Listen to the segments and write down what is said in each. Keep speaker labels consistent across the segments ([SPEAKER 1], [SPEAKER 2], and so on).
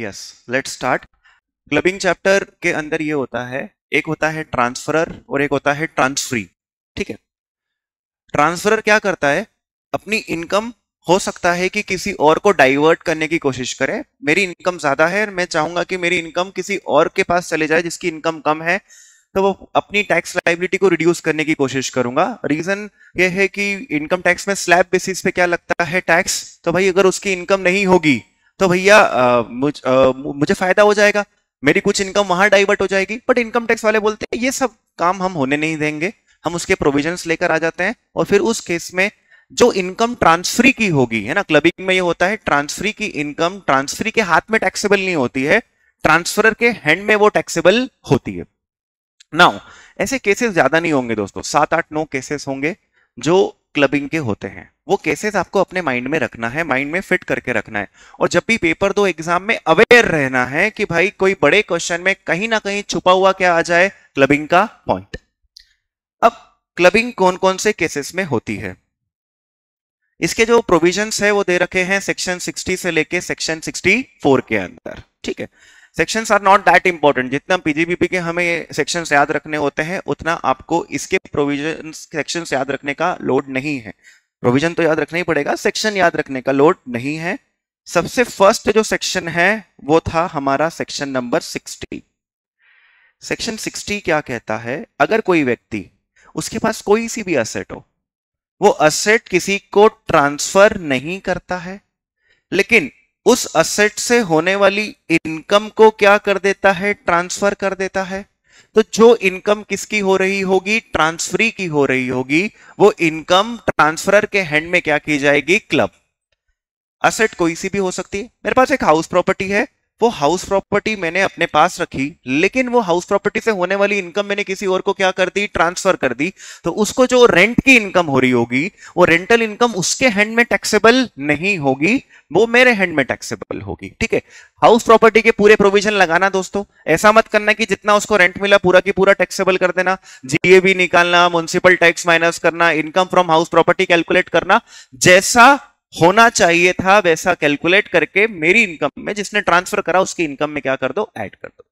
[SPEAKER 1] Yes, let's start. Clubbing chapter के अंदर ये होता है, एक होता है ट्रांसफरर और एक होता है ट्रांसफ्री। ठीक है, ट्रांसफरर क्या करता है, अपनी इनकम हो सकता है कि किसी और को डाइवर्ट करने की कोशिश करे। मेरी इनकम ज्यादा है, मैं चाहूंगा कि मेरी इनकम किसी और के पास चले जाए जिसकी इनकम कम है, तो वो अपनी टैक्स लायबिलिटी को रिड्यूस करने की कोशिश करूंगा। रीजन ये है कि इनकम टैक्स में स्लैब बेसिस पे क्या लगता है टैक्स, तो भाई अगर उसकी इनकम नहीं होगी तो भैया मुझे फायदा हो जाएगा, मेरी कुछ इनकम वहां डाइवर्ट हो जाएगी। बट इनकम टैक्स वाले बोलते हैं ये सब काम हम होने नहीं देंगे, हम उसके प्रोविजंस लेकर आ जाते हैं और फिर उस केस में जो इनकम ट्रांसफरी की होगी, है ना, क्लबिंग में ये होता है ट्रांसफरी की इनकम ट्रांसफरी के हाथ में टैक्सेबल नहीं होती है, ट्रांसफरर के हैंड में वो टैक्सेबल होती है। नाउ ऐसे केसेस ज्यादा नहीं होंगे दोस्तों, 7-8-9 केसेस होंगे जो क्लबिंग के होते हैं। वो केसेस आपको अपने माइंड में रखना है, माइंड में फिट करके रखना है, और जब भी पेपर दो एग्जाम में अवेयर रहना है कि भाई कोई बड़े क्वेश्चन में कहीं ना कहीं छुपा हुआ क्या आ जाए, क्लबिंग का पॉइंट। अब क्लबिंग कौन कौन से केसेस में होती है, इसके जो प्रोविजंस है वो दे रखे हैं सेक्शन 60 से लेके सेक्शन 64 के अंदर। ठीक है, sections are not that important, जितना पीजीबीपी के हमें सेक्शंस याद रखने होते हैं उतना आपको इसके प्रोविजन सेक्शंस याद रखने का लोड नहीं है। प्रोविजन तो याद रखना ही पड़ेगा, सेक्शन याद रखने का लोड नहीं है। सबसे फर्स्ट जो सेक्शन है वो था हमारा सेक्शन नंबर 60। सेक्शन 60 क्या कहता है, अगर कोई व्यक्ति उसके पास कोई सी भी असेट हो, वो असेट किसी को ट्रांसफर नहीं करता है, लेकिन उस असेट से होने वाली इनकम को क्या कर देता है, ट्रांसफर कर देता है। तो जो इनकम किसकी हो रही होगी, ट्रांसफरी की हो रही होगी, वो इनकम ट्रांसफरर के हैंड में क्या की जाएगी, क्लब। असेट कोई सी भी हो सकती है, मेरे पास एक हाउस प्रॉपर्टी है, वो हाउस प्रॉपर्टी मैंने अपने पास रखी, लेकिन वो हाउस प्रॉपर्टी से होने वाली इनकम मैंने किसी और को क्या कर दी, ट्रांसफर कर दी। तो उसको जो रेंट की इनकम हो रही होगी, वो रेंटल इनकम उसके हैंड में टैक्सेबल नहीं होगी, वो मेरे हैंड में टैक्सेबल होगी। ठीक है, हाउस प्रॉपर्टी के पूरे प्रोविजन लगाना दोस्तों, ऐसा मत करना कि जितना उसको रेंट मिला पूरा की पूरा टैक्सेबल कर देना, जीएबी निकालना, म्युनिसिपल टैक्स माइनस करना, income from house property calculate करना, जैसा होना चाहिए था वैसा कैलकुलेट करके मेरी इनकम में जिसने ट्रांसफर करा उसकी इनकम में क्या कर दो, ऐड कर दो।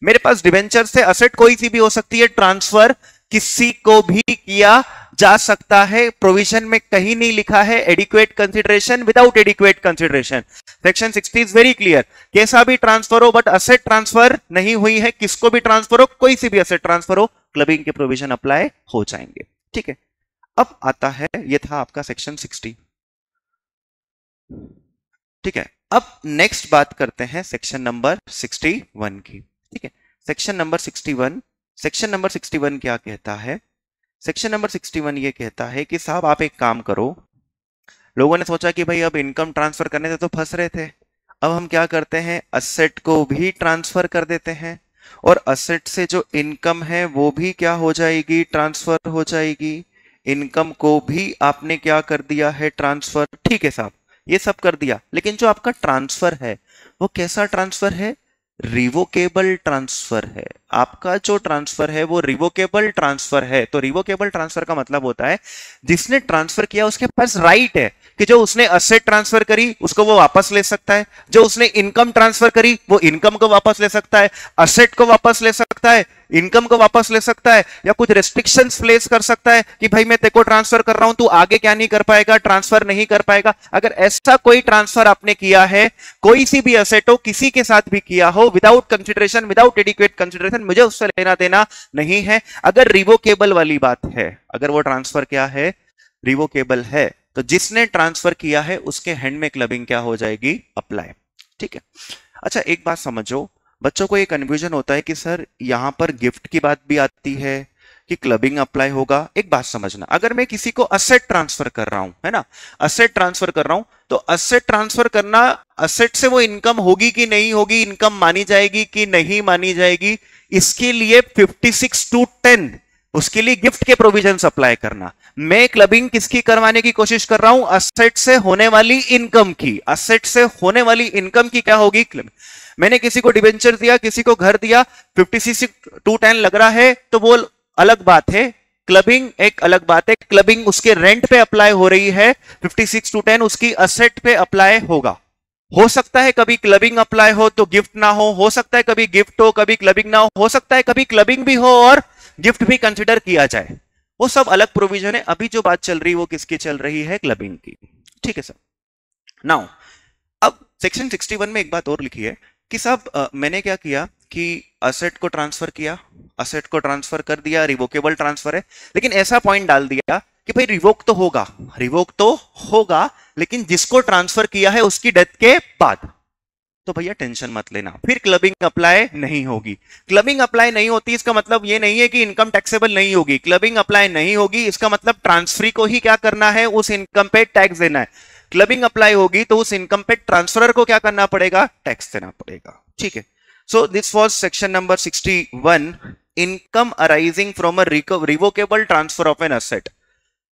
[SPEAKER 1] मेरे पास डिवेंचर से असेट कोई सी भी हो सकती है, ट्रांसफर किसी को भी किया जा सकता है। प्रोविजन में कहीं नहीं लिखा है adequate consideration, without adequate consideration. Section 60 is very clear, कैसा भी ट्रांसफर हो बट असेट ट्रांसफर नहीं हुई है, किसको भी ट्रांसफर हो, कोई सी भी असेट ट्रांसफर हो, क्लबिंग के प्रोविजन अप्लाई हो जाएंगे। ठीक है, अब आता है, ये था आपका सेक्शन 60। ठीक है, अब नेक्स्ट बात करते हैं सेक्शन नंबर 61 की। ठीक है, सेक्शन नंबर 61, सेक्शन नंबर 61 क्या कहता है, सेक्शन नंबर 61 ये कहता है कि साहब आप एक काम करो, लोगों ने सोचा कि भाई अब इनकम ट्रांसफर करने से तो फंस रहे थे, अब हम क्या करते हैं, असेट को भी ट्रांसफर कर देते हैं, और असेट से जो इनकम है वो भी क्या हो जाएगी, ट्रांसफर हो जाएगी। इनकम को भी आपने क्या कर दिया है, ट्रांसफर। ठीक है साहब, ये सब कर दिया, लेकिन जो आपका ट्रांसफर है वो कैसा ट्रांसफर है, रिवोकेबल ट्रांसफर है। आपका जो ट्रांसफर है वो रिवोकेबल ट्रांसफर है। तो रिवोकेबल ट्रांसफर का मतलब होता है जिसने ट्रांसफर किया उसके पास राइट है कि जो उसने असेट ट्रांसफर करी उसको वो वापस ले सकता है, जो उसने इनकम ट्रांसफर करी वो इनकम को वापस ले सकता है, असेट को वापस ले सकता है, इनकम को वापस ले सकता है, या कुछ रेस्ट्रिक्शंस प्लेस कर सकता है कि भाई मैं तेरे को ट्रांसफर कर रहा हूं, तू आगे क्या नहीं कर पाएगा, ट्रांसफर नहीं कर पाएगा। अगर ऐसा कोई ट्रांसफर आपने किया है, कोई सी भी असेट हो, किसी के साथ भी किया हो, without consideration, without adequate consideration, मुझे उससे लेना देना नहीं है। अगर रिवोकेबल वाली बात है, अगर वो ट्रांसफर क्या है, रिवोकेबल है, तो जिसने ट्रांसफर किया है उसके हैंड में क्लबिंग क्या हो जाएगी, अप्लाई। ठीक है, अच्छा एक बात समझो, बच्चों को ये कंफ्यूजन होता है कि सर यहां पर गिफ्ट की बात भी आती है कि क्लबिंग अप्लाई होगा। एक बात समझना, अगर मैं किसी को असेट ट्रांसफर कर रहा हूं, है ना, असेट ट्रांसफर कर रहा हूं, तो असेट ट्रांसफर करना, असेट से वो इनकम होगी कि नहीं होगी, इनकम मानी जाएगी कि नहीं मानी जाएगी, इसके लिए 56(2)(10) उसके लिए गिफ्ट के प्रोविजंस अप्लाई करना। मैं क्लबिंग किसकी करवाने की कोशिश कर रहा हूं, असेट से होने वाली इनकम की। असेट से होने वाली इनकम की क्या होगी, क्लबिंग। मैंने किसी को डिबेंचर दिया, किसी को घर दिया, 56(2)(10) लग रहा है तो वो अलग बात है, क्लबिंग एक अलग बात है। क्लबिंग उसके रेंट पे अप्लाई हो रही है, 56(2)(10) उसकी असेट पे अप्लाई होगा। हो सकता है कभी क्लबिंग अप्लाई हो तो गिफ्ट ना हो सकता है कभी गिफ्ट कभी क्लबिंग ना हो सकता है कभी क्लबिंग भी हो और गिफ्ट भी कंसिडर किया जाए, वो सब अलग प्रोविजन है। अभी जो बात चल रही है वो किसकी चल रही है, क्लबिंग की। ठीक है सर। नाउ अब सेक्शन 61 में एक बात और लिखी है कि साहब मैंने क्या किया कि असेट को ट्रांसफर किया, असेट को ट्रांसफर कर दिया, रिवोकेबल ट्रांसफर है, लेकिन ऐसा पॉइंट डाल दिया कि भाई रिवोक तो होगा, रिवोक तो होगा, लेकिन जिसको ट्रांसफर किया है उसकी डेथ के बाद। तो भैया टेंशन मत लेना, फिर क्लबिंग अप्लाई नहीं होगी। क्लबिंग अप्लाई नहीं होती इसका मतलब ये नहीं है कि इनकम टैक्सेबल नहीं होगी। क्लबिंग अप्लाई नहीं होगी इसका मतलब ट्रांसफरी को ही क्या करना है, उस इनकम पे टैक्स देना है। क्लबिंग अप्लाई होगी तो उस इनकम पे ट्रांसफरर को क्या करना पड़ेगा, टैक्स देना पड़ेगा। ठीक है। So this was section number 61, income arising from a revocable transfer of an asset,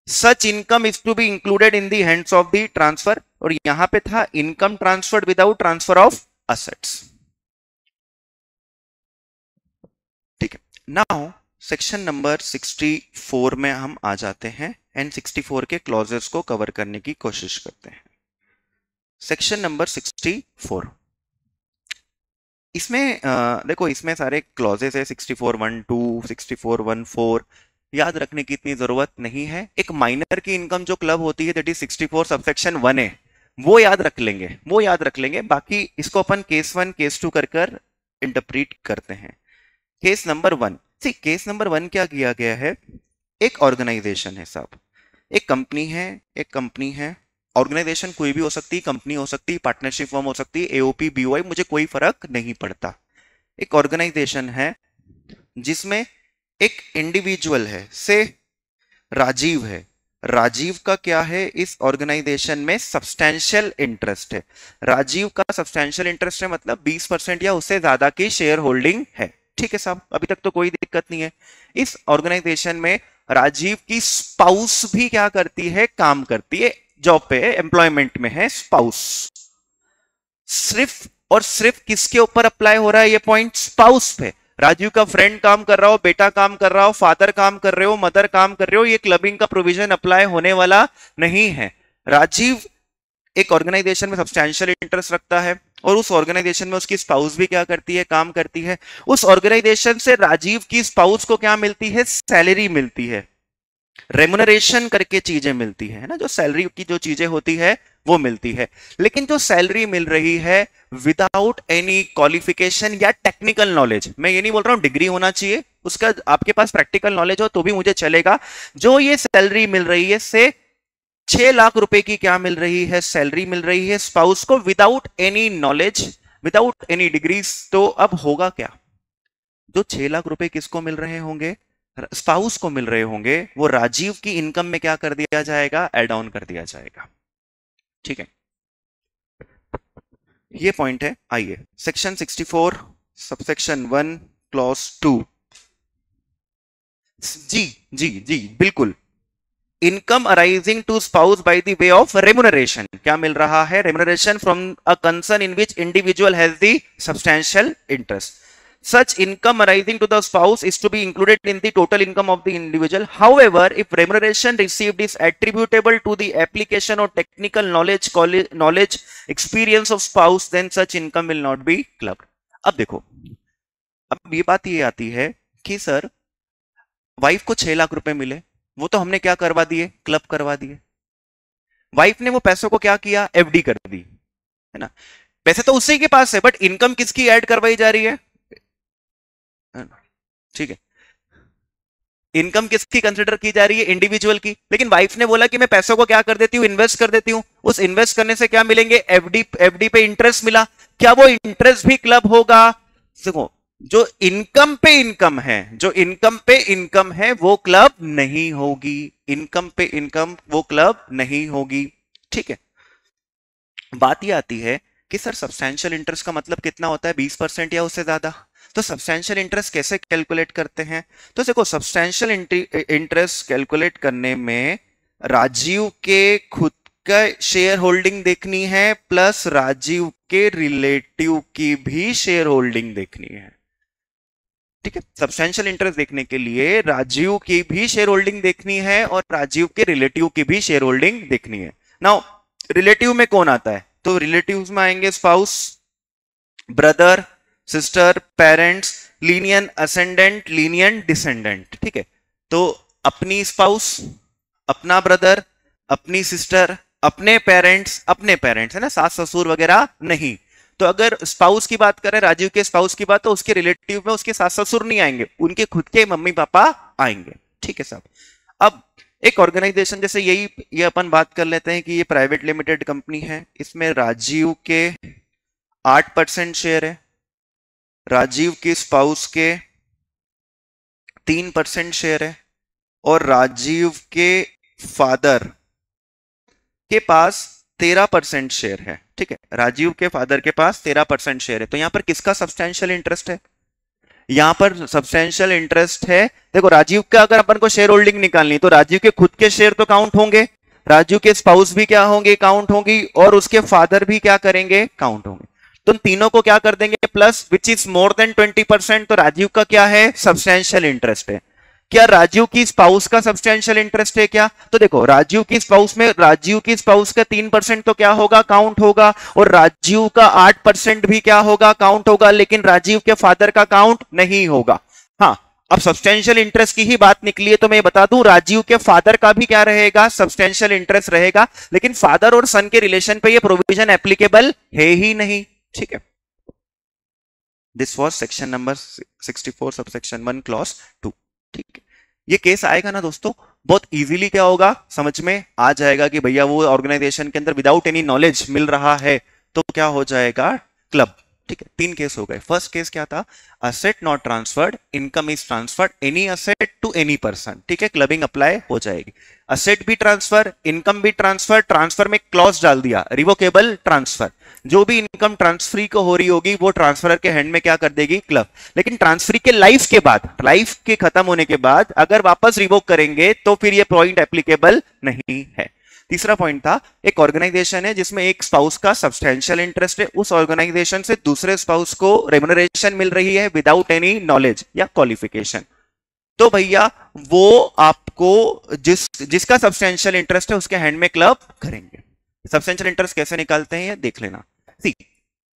[SPEAKER 1] such income is to be included in the hands of the transfer, और यहां पे था income transferred without transfer of assets. ठीक है। Now section number 64 में हम आ जाते हैं एंड 64 के क्लॉजेस को कवर करने की कोशिश करते हैं। सेक्शन नंबर 64, इसमें देखो इसमें सारे क्लॉजेस है, 64(1)(2), 64(1)(4), याद रखने की इतनी जरूरत नहीं है। एक माइनर की इनकम जो क्लब होती है दैट इज 64 सबसेक्शन 1 है, वो याद रख लेंगे, वो याद रख लेंगे। बाकी इसको अपन केस 1 केस 2 कर कर इंटरप्रीट करते हैं। केस नंबर 1, सी केस नंबर 1 क्या किया गया है, एक ऑर्गेनाइजेशन है साहब, एक कंपनी है, एक कंपनी है, ऑर्गेनाइजेशन कोई भी हो सकती, कंपनी हो सकती, पार्टनरशिप फर्म हो सकती, एओपी बीओआई, मुझे कोई फर्क नहीं पड़ता। एक ऑर्गेनाइजेशन है जिसमें एक इंडिविजुअल है, से राजीव है। राजीव का क्या है, इस ऑर्गेनाइजेशन में सब्सटैंशियल इंटरेस्ट है। राजीव का सब्सटैंशियल इंटरेस्ट है मतलब 20% या उससे ज्यादा की शेयर होल्डिंग है। ठीक है साहब, अभी तक तो कोई दिक्कत नहीं है। इस ऑर्गेनाइजेशन में राजीव की स्पाउस भी क्या करती है, काम करती है, जॉब पे एम्प्लॉयमेंट में है स्पाउस। सिर्फ और सिर्फ किसके ऊपर अप्लाई हो रहा है ये पॉइंट, स्पाउस पे। राजीव का फ्रेंड काम कर रहा हो, बेटा काम कर रहा हो, फादर काम कर रहे हो, मदर काम कर रहे हो, ये क्लबिंग का प्रोविजन अप्लाई होने वाला नहीं है। राजीव एक ऑर्गेनाइजेशन में सब्सटैंशियल इंटरेस्ट रखता है और उस ऑर्गेनाइजेशन में उसकी स्पाउस भी क्या करती है, काम करती है। उस ऑर्गेनाइजेशन से राजीव की स्पाउस को क्या मिलती है, सैलरी मिलती है, रेमुनरेशन करके चीजें मिलती है ना, जो सैलरी की जो चीजें होती है वो मिलती है। लेकिन जो सैलरी मिल रही है विदाउट एनी क्वालिफिकेशन या टेक्निकल नॉलेज, मैं ये नहीं बोल रहा हूं डिग्री होना चाहिए, उसका आपके पास प्रैक्टिकल नॉलेज हो तो भी मुझे चलेगा। जो ये सैलरी मिल रही है से 6 लाख रुपए की क्या मिल रही है, सैलरी मिल रही है स्पाउस को without any knowledge, without any degrees. तो अब होगा क्या, जो 6 लाख रुपए किसको मिल रहे होंगे, स्पाउस को मिल रहे होंगे, वो राजीव की इनकम में क्या कर दिया जाएगा, एड ऑन कर दिया जाएगा। ठीक है, ये पॉइंट है। आइए सेक्शन 64 सबसेक्शन 1 क्लॉज 2, जी जी जी बिल्कुल, income arising to spouse by the way of remuneration, क्या मिल रहा है, remuneration from a concern in which individual has the substantial interest. Such income arising to the spouse is to be included in the total income of the individual. However, if remuneration received is attributable to the application or technical knowledge, experience of spouse, then such income will not be clubbed. अब देखो, अब ये बात ये आती है कि sir wife को 6 लाख रुपए मिले, वो तो हमने क्या करवा दिए, क्लब करवा दिए। वाइफ ने वो पैसों को क्या किया, एफडी कर दी, है ना, पैसे तो उसी के पास है, बट इनकम किसकी ऐड करवाई जा रही है, ठीक है, इनकम किसकी कंसिडर की जा रही है, इंडिविजुअल की। लेकिन वाइफ ने बोला कि मैं पैसों को क्या कर देती हूं, इन्वेस्ट कर देती हूं, उस इन्वेस्ट करने से क्या मिलेंगे, एफडी पे इंटरेस्ट मिला, क्या वो इंटरेस्ट भी क्लब होगा। देखो जो इनकम पे इनकम है, जो इनकम पे इनकम है वो क्लब नहीं होगी, इनकम पे इनकम वो क्लब नहीं होगी। ठीक है, बात ये आती है कि सर सब्सटैंशियल इंटरेस्ट का मतलब कितना होता है, 20% या उससे ज्यादा। तो सब्सटैंशियल इंटरेस्ट कैसे कैलकुलेट करते हैं, तो देखो सब्सटैंशियल इंटरेस्ट कैलकुलेट करने में राजीव के खुद का शेयर होल्डिंग देखनी है प्लस राजीव के रिलेटिव की भी शेयर होल्डिंग देखनी है। ठीक है, सब्सटैंशियल इंटरेस्ट देखने के लिए राजीव की भी शेयर होल्डिंग देखनी है और राजीव के रिलेटिव की भी शेयर होल्डिंग देखनी है। नाउ रिलेटिव में कौन आता है, तो तो रिलेटिव्स में आएंगे spouse, brother, sister, parents, Linnean ascendant, Linnean descendant. ठीक है, तो अपनी स्पाउस, अपना ब्रदर, अपनी सिस्टर, अपने पेरेंट्स है ना, सास ससुर वगैरह नहीं। तो अगर स्पाउस की बात करें, राजीव के स्पाउस की बात, तो उसके रिलेटिव में उसके सास ससुर नहीं आएंगे, उनके खुद के मम्मी पापा आएंगे। ठीक है साहब। अब एक ऑर्गेनाइजेशन जैसे ये अपन बात कर लेते हैं कि ये प्राइवेट लिमिटेड कंपनी है, इसमें राजीव के 8% शेयर है, राजीव की स्पाउस के 3% शेयर है, और राजीव के फादर के पास 13% शेयर है। ठीक है, राजीव के फादर के पास 13% शेयर है। तो यहां पर किसका सब्सटेंशियल इंटरेस्ट है? यहां पर सब्सटेंशियल इंटरेस्ट है, देखो राजीव का अगर अपन को शेयर होल्डिंग निकालनी तो राजीव के खुद के शेयर तो काउंट होंगे, राजीव के स्पाउस भी क्या होंगे, काउंट होंगी, और उसके फादर भी क्या करेंगे, काउंट होंगे। तो तीनों को क्या कर देंगे plus, which is more than 20%। तो राजीव का क्या है, सब्सटेंशियल इंटरेस्ट है। क्या राजीव की स्पाउस का सब्सटेंशियल इंटरेस्ट है क्या? तो देखो राजीव की स्पाउस में, राजीव की स्पाउस का 3% तो क्या होगा, काउंट होगा, और राजीव का 8% भी क्या होगा, काउंट होगा, लेकिन राजीव के फादर का काउंट नहीं होगा। हाँ, अब सब्सटेंशियल इंटरेस्ट की ही बात निकली है तो मैं बता दूं, राजीव के फादर का भी क्या रहेगा, सब्सटेंशियल इंटरेस्ट रहेगा, लेकिन फादर और सन के रिलेशन पे ये प्रोविजन एप्लीकेबल है ही नहीं। ठीक है, this was section number 64 subsection 1 clause 2। ठीक है, ये केस आएगा ना दोस्तों, बहुत इजीली क्या होगा, समझ में आ जाएगा कि भैया वो ऑर्गेनाइजेशन के अंदर विदाउट एनी नॉलेज मिल रहा है तो क्या हो जाएगा, क्लब। ठीक है, 3 केस हो गए। फर्स्ट केस क्या था, asset not transferred, income is transferred, any asset to any person. ठीक है, क्लबिंग अप्लाई हो जाएगी। असेट भी ट्रांसफर, इनकम भी ट्रांसफर, ट्रांसफर में क्लॉज डाल दिया, रिवोकेबल ट्रांसफर। जो भी इनकम ट्रांसफरी को हो रही होगी वो ट्रांसफरर के हैंड में क्या कर देगी, क्लब। लेकिन ट्रांसफरी के लाइफ के बाद, लाइफ के खत्म होने के बाद अगर वापस रिवोक करेंगे तो फिर ये पॉइंट एप्लीकेबल नहीं है। तीसरा पॉइंट था, एक ऑर्गेनाइजेशन है जिसमें एक स्पाउस का सब्सटेंशियल इंटरेस्ट है, उस ऑर्गेनाइजेशन से दूसरे स्पाउस को रेम्युनरेशन मिल रही है विदाउट एनी नॉलेज या क्वालिफिकेशन। तो भैया वो आपको जिसका सब्सटेंशियल इंटरेस्ट है उसके हैंड में क्लब करेंगे। सब्सटेंशियल इंटरेस्ट कैसे निकालते हैं ये देख लेना। सी,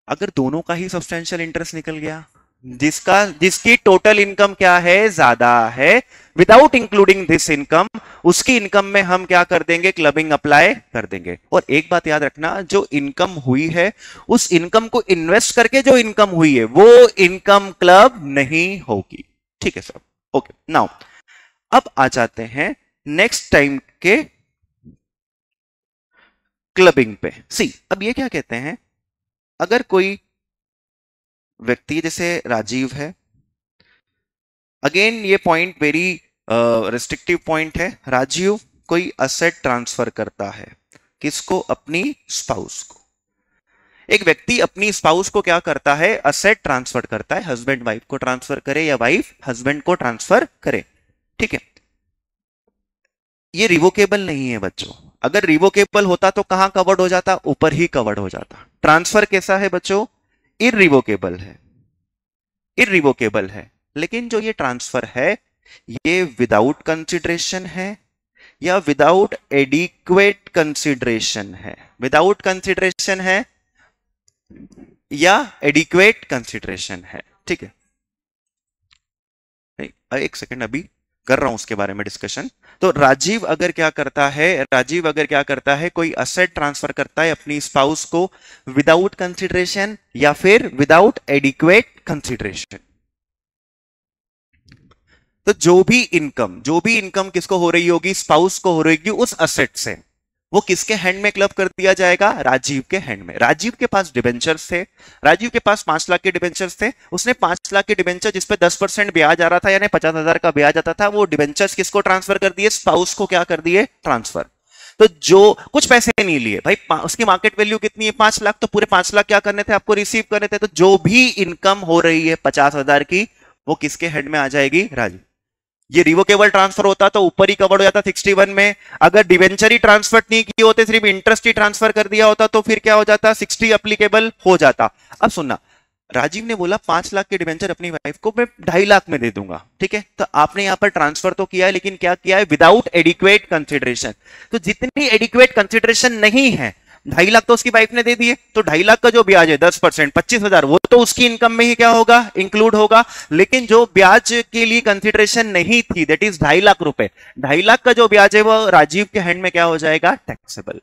[SPEAKER 1] अगर दोनों का ही सब्सटेंशियल इंटरेस्ट निकल गया, जिसकी टोटल इनकम क्या है, ज्यादा है, विदाउट इंक्लूडिंग दिस इनकम, उसकी इनकम में हम क्या कर देंगे, क्लबिंग अप्लाई कर देंगे। और एक बात याद रखना, जो इनकम हुई है उस इनकम को इन्वेस्ट करके जो इनकम हुई है वो इनकम क्लब नहीं होगी। ठीक है सर, ओके। नाउ अब आ जाते हैं नेक्स्ट टाइम के क्लबिंग पे। सी, अब ये क्या कहते हैं, अगर कोई व्यक्ति जैसे राजीव है, अगेन ये पॉइंट वेरी रिस्ट्रिक्टिव पॉइंट है, राजीव कोई असेट ट्रांसफर करता है, किसको, अपनी स्पाउस को। एक व्यक्ति अपनी स्पाउस को क्या करता है, असेट ट्रांसफर करता है, हस्बैंड वाइफ को ट्रांसफर करे या वाइफ हस्बैंड को ट्रांसफर करे। ठीक है, ये रिवोकेबल नहीं है बच्चों। अगर रिवोकेबल होता तो कहां कवर्ड हो जाता, ऊपर ही कवर्ड हो जाता। ट्रांसफर कैसा है बच्चों, इररिवोकेबल है, इररिवोकेबल है। लेकिन जो ये ट्रांसफर है ये विदाउट कंसिडरेशन है या विदाउट एडिक्वेट कंसिडरेशन है, विदाउट कंसिडरेशन है या एडिक्वेट कंसिडरेशन है। ठीक है, एक सेकंड, अभी कर रहा हूं उसके बारे में डिस्कशन। तो राजीव अगर क्या करता है, कोई असेट ट्रांसफर करता है अपनी स्पाउस को विदाउट कंसिडरेशन या फिर विदाउट एडिक्वेट कंसिडरेशन, तो जो भी इनकम किसको हो रही होगी, स्पाउस को हो रही होगी उस असेट से, वो किसके हैंड में क्लब कर दिया जाएगा, राजीव के हैंड में। राजीव के पास डिबेंचर्स थे, राजीव के पास 5 लाख के डिबेंचर्स थे, उसने 5 लाख के डिबेंचर जिसपे 10% ब्याज आ रहा था, यानी 50,000 का ब्याज आता था, वो डिबेंचर्स किसको ट्रांसफर कर दिए, स्पाउस को क्या कर दिए, ट्रांसफर। तो जो कुछ पैसे नहीं लिए भाई, उसकी मार्केट वैल्यू कितनी है, 5 लाख, तो पूरे 5 लाख क्या करने थे आपको, रिसीव करने थे। तो जो भी इनकम हो रही है 50,000 की, वो किसके हेड में आ जाएगी, राजीव। ये रिवोकेबल ट्रांसफर होता तो ऊपर ही कवर हो जाता 61 में। अगर डिवेंचर ही ट्रांसफर नहीं किए होते, सिर्फ इंटरेस्ट ही ट्रांसफर कर दिया होता, तो फिर क्या हो जाता, 60 एप्लीकेबल हो जाता। अब सुनना, राजीव ने बोला 5 लाख के डिवेंचर अपनी वाइफ को मैं 2.5 लाख में दे दूंगा। ठीक है, तो आपने यहां पर ट्रांसफर तो किया है, लेकिन क्या किया है, विदाउट एडिक्वेट कंसिडरेशन। तो जितनी एडिक्वेट कंसिडरेशन नहीं है 2.5 लाख तो उसकी वाइफ ने दे दिए, तो 2.5 लाख का जो ब्याज है 10%, 25,000, वो तो उसकी इनकम में ही क्या होगा, इंक्लूड होगा। लेकिन जो ब्याज के लिए कंसिडरेशन नहीं थी, दैट इज 2.5 लाख रुपए, 2.5 लाख का जो ब्याज है वो राजीव के हैंड में क्या हो जाएगा, टैक्सेबल।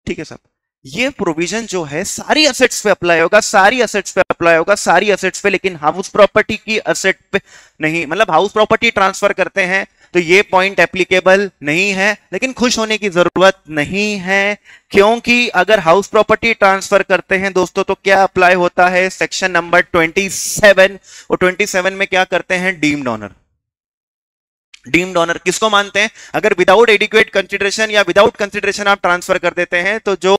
[SPEAKER 1] ठीक है साहब, ये प्रोविजन जो है सारी असेट्स पे अप्लाई होगा, सारी असेट्स पे अप्लाई होगा, सारी असेट्स पे, लेकिन हाउस प्रॉपर्टी की असेट पे नहीं। मतलब हाउस प्रॉपर्टी ट्रांसफर करते हैं तो ये पॉइंट एप्लीकेबल नहीं है, लेकिन खुश होने की जरूरत नहीं है, क्योंकि अगर हाउस प्रॉपर्टी ट्रांसफर करते हैं दोस्तों तो क्या अप्लाई होता है, सेक्शन नंबर 27, और 27 में क्या करते हैं, डीम्ड ऑनर। डीम्ड ऑनर किसको मानते हैं, अगर विदाउट एडिक्वेट कंसिडरेशन या विदाउट कंसिडरेशन आप ट्रांसफर कर देते हैं तो जो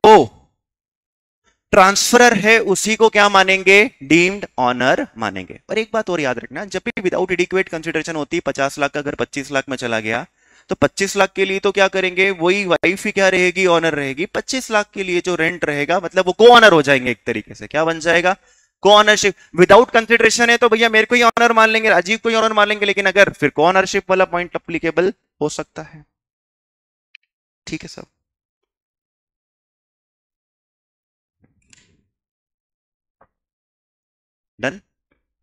[SPEAKER 1] ट्रांसफरर है उसी को क्या मानेंगे, डीम्ड ऑनर मानेंगे। और एक बात और याद रखना, जब भी विदाउट एडिक्वेट कंसिडरेशन होती है, 50 लाख का अगर 25 लाख में चला गया तो 25 लाख के लिए तो क्या करेंगे, वही वाइफ ही क्या रहेगी, ऑनर रहेगी। 25 लाख के लिए जो रेंट रहेगा, मतलब वो को ऑनर हो जाएंगे, एक तरीके से क्या बन जाएगा, को ऑनरशिप। विदाउट कंसिडरेशन है तो भैया मेरे को ही ऑनर मान लेंगे, राजीव को ही ऑनर मान लेंगे, लेकिन अगर फिर को ऑनरशिप वाला पॉइंट अप्लीकेबल हो सकता है। ठीक है सब, डन,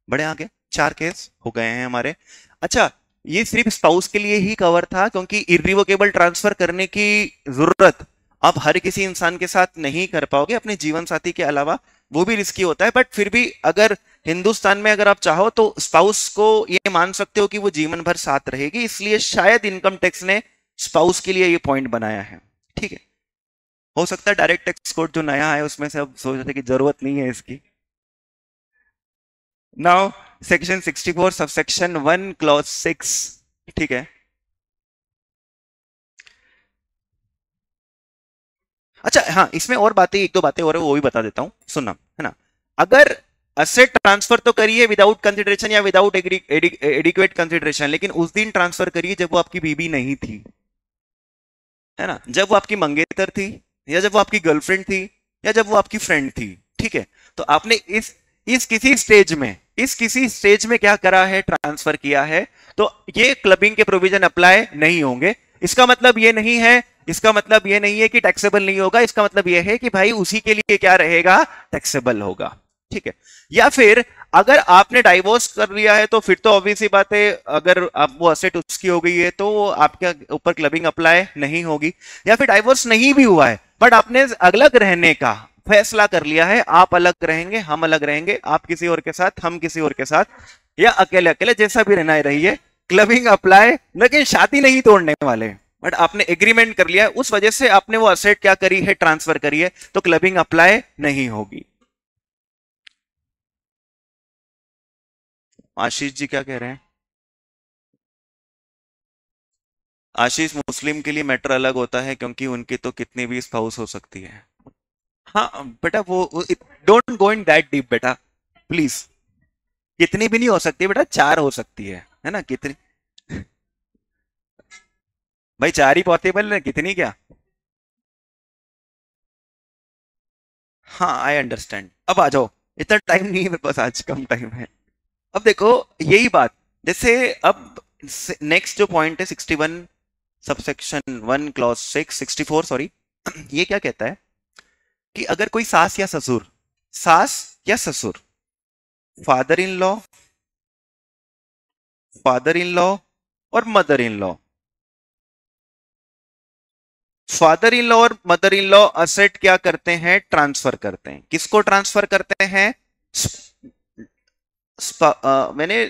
[SPEAKER 1] बड़े आगे 4 केस हो गए हैं हमारे। अच्छा, ये सिर्फ स्पाउस के लिए ही कवर था, क्योंकि इर्रिवोकेबल ट्रांसफर करने की जरूरत आप हर किसी इंसान के साथ नहीं कर पाओगे, अपने जीवन साथी के अलावा, वो भी रिस्की होता है। बट फिर भी अगर हिंदुस्तान में अगर आप चाहो तो स्पाउस को ये मान सकते हो कि वो जीवन भर साथ रहेगी, इसलिए शायद इनकम टैक्स ने स्पाउस के लिए ये पॉइंट बनाया है। ठीक है, हो सकता है डायरेक्ट टैक्स कोड जो नया है उसमें से अब सोच रहे थे कि जरूरत नहीं है इसकी। नाउ सेक्शन 64 सबसेक्शन 1 क्लॉज 6, ठीक है। अच्छा हाँ, इसमें और बातें, एक दो बातें और है, वो भी बता देता हूं, सुनना है ना। अगर असेट ट्रांसफर तो करिए विदाउट कंसिडरेशन या विदाउट एडिक्वेट कंसिडरेशन, लेकिन उस दिन ट्रांसफर करिए जब वो आपकी बीबी नहीं थी, है ना, जब वो आपकी मंगेतर थी, या जब वो आपकी गर्लफ्रेंड थी, या जब वो आपकी फ्रेंड थी। ठीक है, तो आपने इस किसी स्टेज में क्या करा है, ट्रांसफर किया है, तो ये क्लबिंग के प्रोविजन अप्लाई नहीं होंगे। इसका मतलब ये नहीं है, इसका मतलब ये नहीं है कि टैक्सेबल नहीं होगा, इसका मतलब ये है कि भाई उसी के लिए क्या रहेगा, टैक्सेबल होगा। ठीक है, या फिर अगर आपने डाइवोर्स कर लिया है तो फिर तो ऑब्वियस ही बात है, अगर आप वो असेट उसकी हो गई है तो आपके ऊपर क्लबिंग अप्लाई नहीं होगी। या फिर डाइवोर्स नहीं भी हुआ है बट आपने अलग रहने का फैसला कर लिया है, आप अलग रहेंगे, हम अलग रहेंगे, आप किसी और के साथ, हम किसी और के साथ, या अकेले अकेले, जैसा भी रहना है रहिए, क्लबिंग अप्लाई, लेकिन शादी नहीं तोड़ने वाले, बट आपने एग्रीमेंट कर लिया है, उस वजह से आपने वो असेट क्या करी है, ट्रांसफर करी है, तो क्लबिंग अप्लाई नहीं होगी। आशीष जी क्या कह रहे हैं, आशीष मुस्लिम के लिए मैटर अलग होता है क्योंकि उनकी तो कितनी भी स्पाउस हो सकती है। हाँ बेटा, वो don't go in that deep बेटा प्लीज, कितनी भी नहीं हो सकती बेटा, 4 हो सकती है ना, कितनी भाई, 4 ही पॉसिबल है, कितनी क्या। हाँ आई अंडरस्टैंड, अब आ जाओ, इतना टाइम नहीं है मेरे पास, आज कम टाइम है। अब देखो यही बात, जैसे अब नेक्स्ट जो पॉइंट है 61 सबसेक्शन 1 क्लॉज 6, 64 सॉरी, ये क्या कहता है कि अगर कोई सास या ससुर, फादर इन लॉ और mother in law, father in law और मदर इन लॉ असेट क्या करते हैं, ट्रांसफर करते हैं। किसको ट्रांसफर करते हैं, मैंने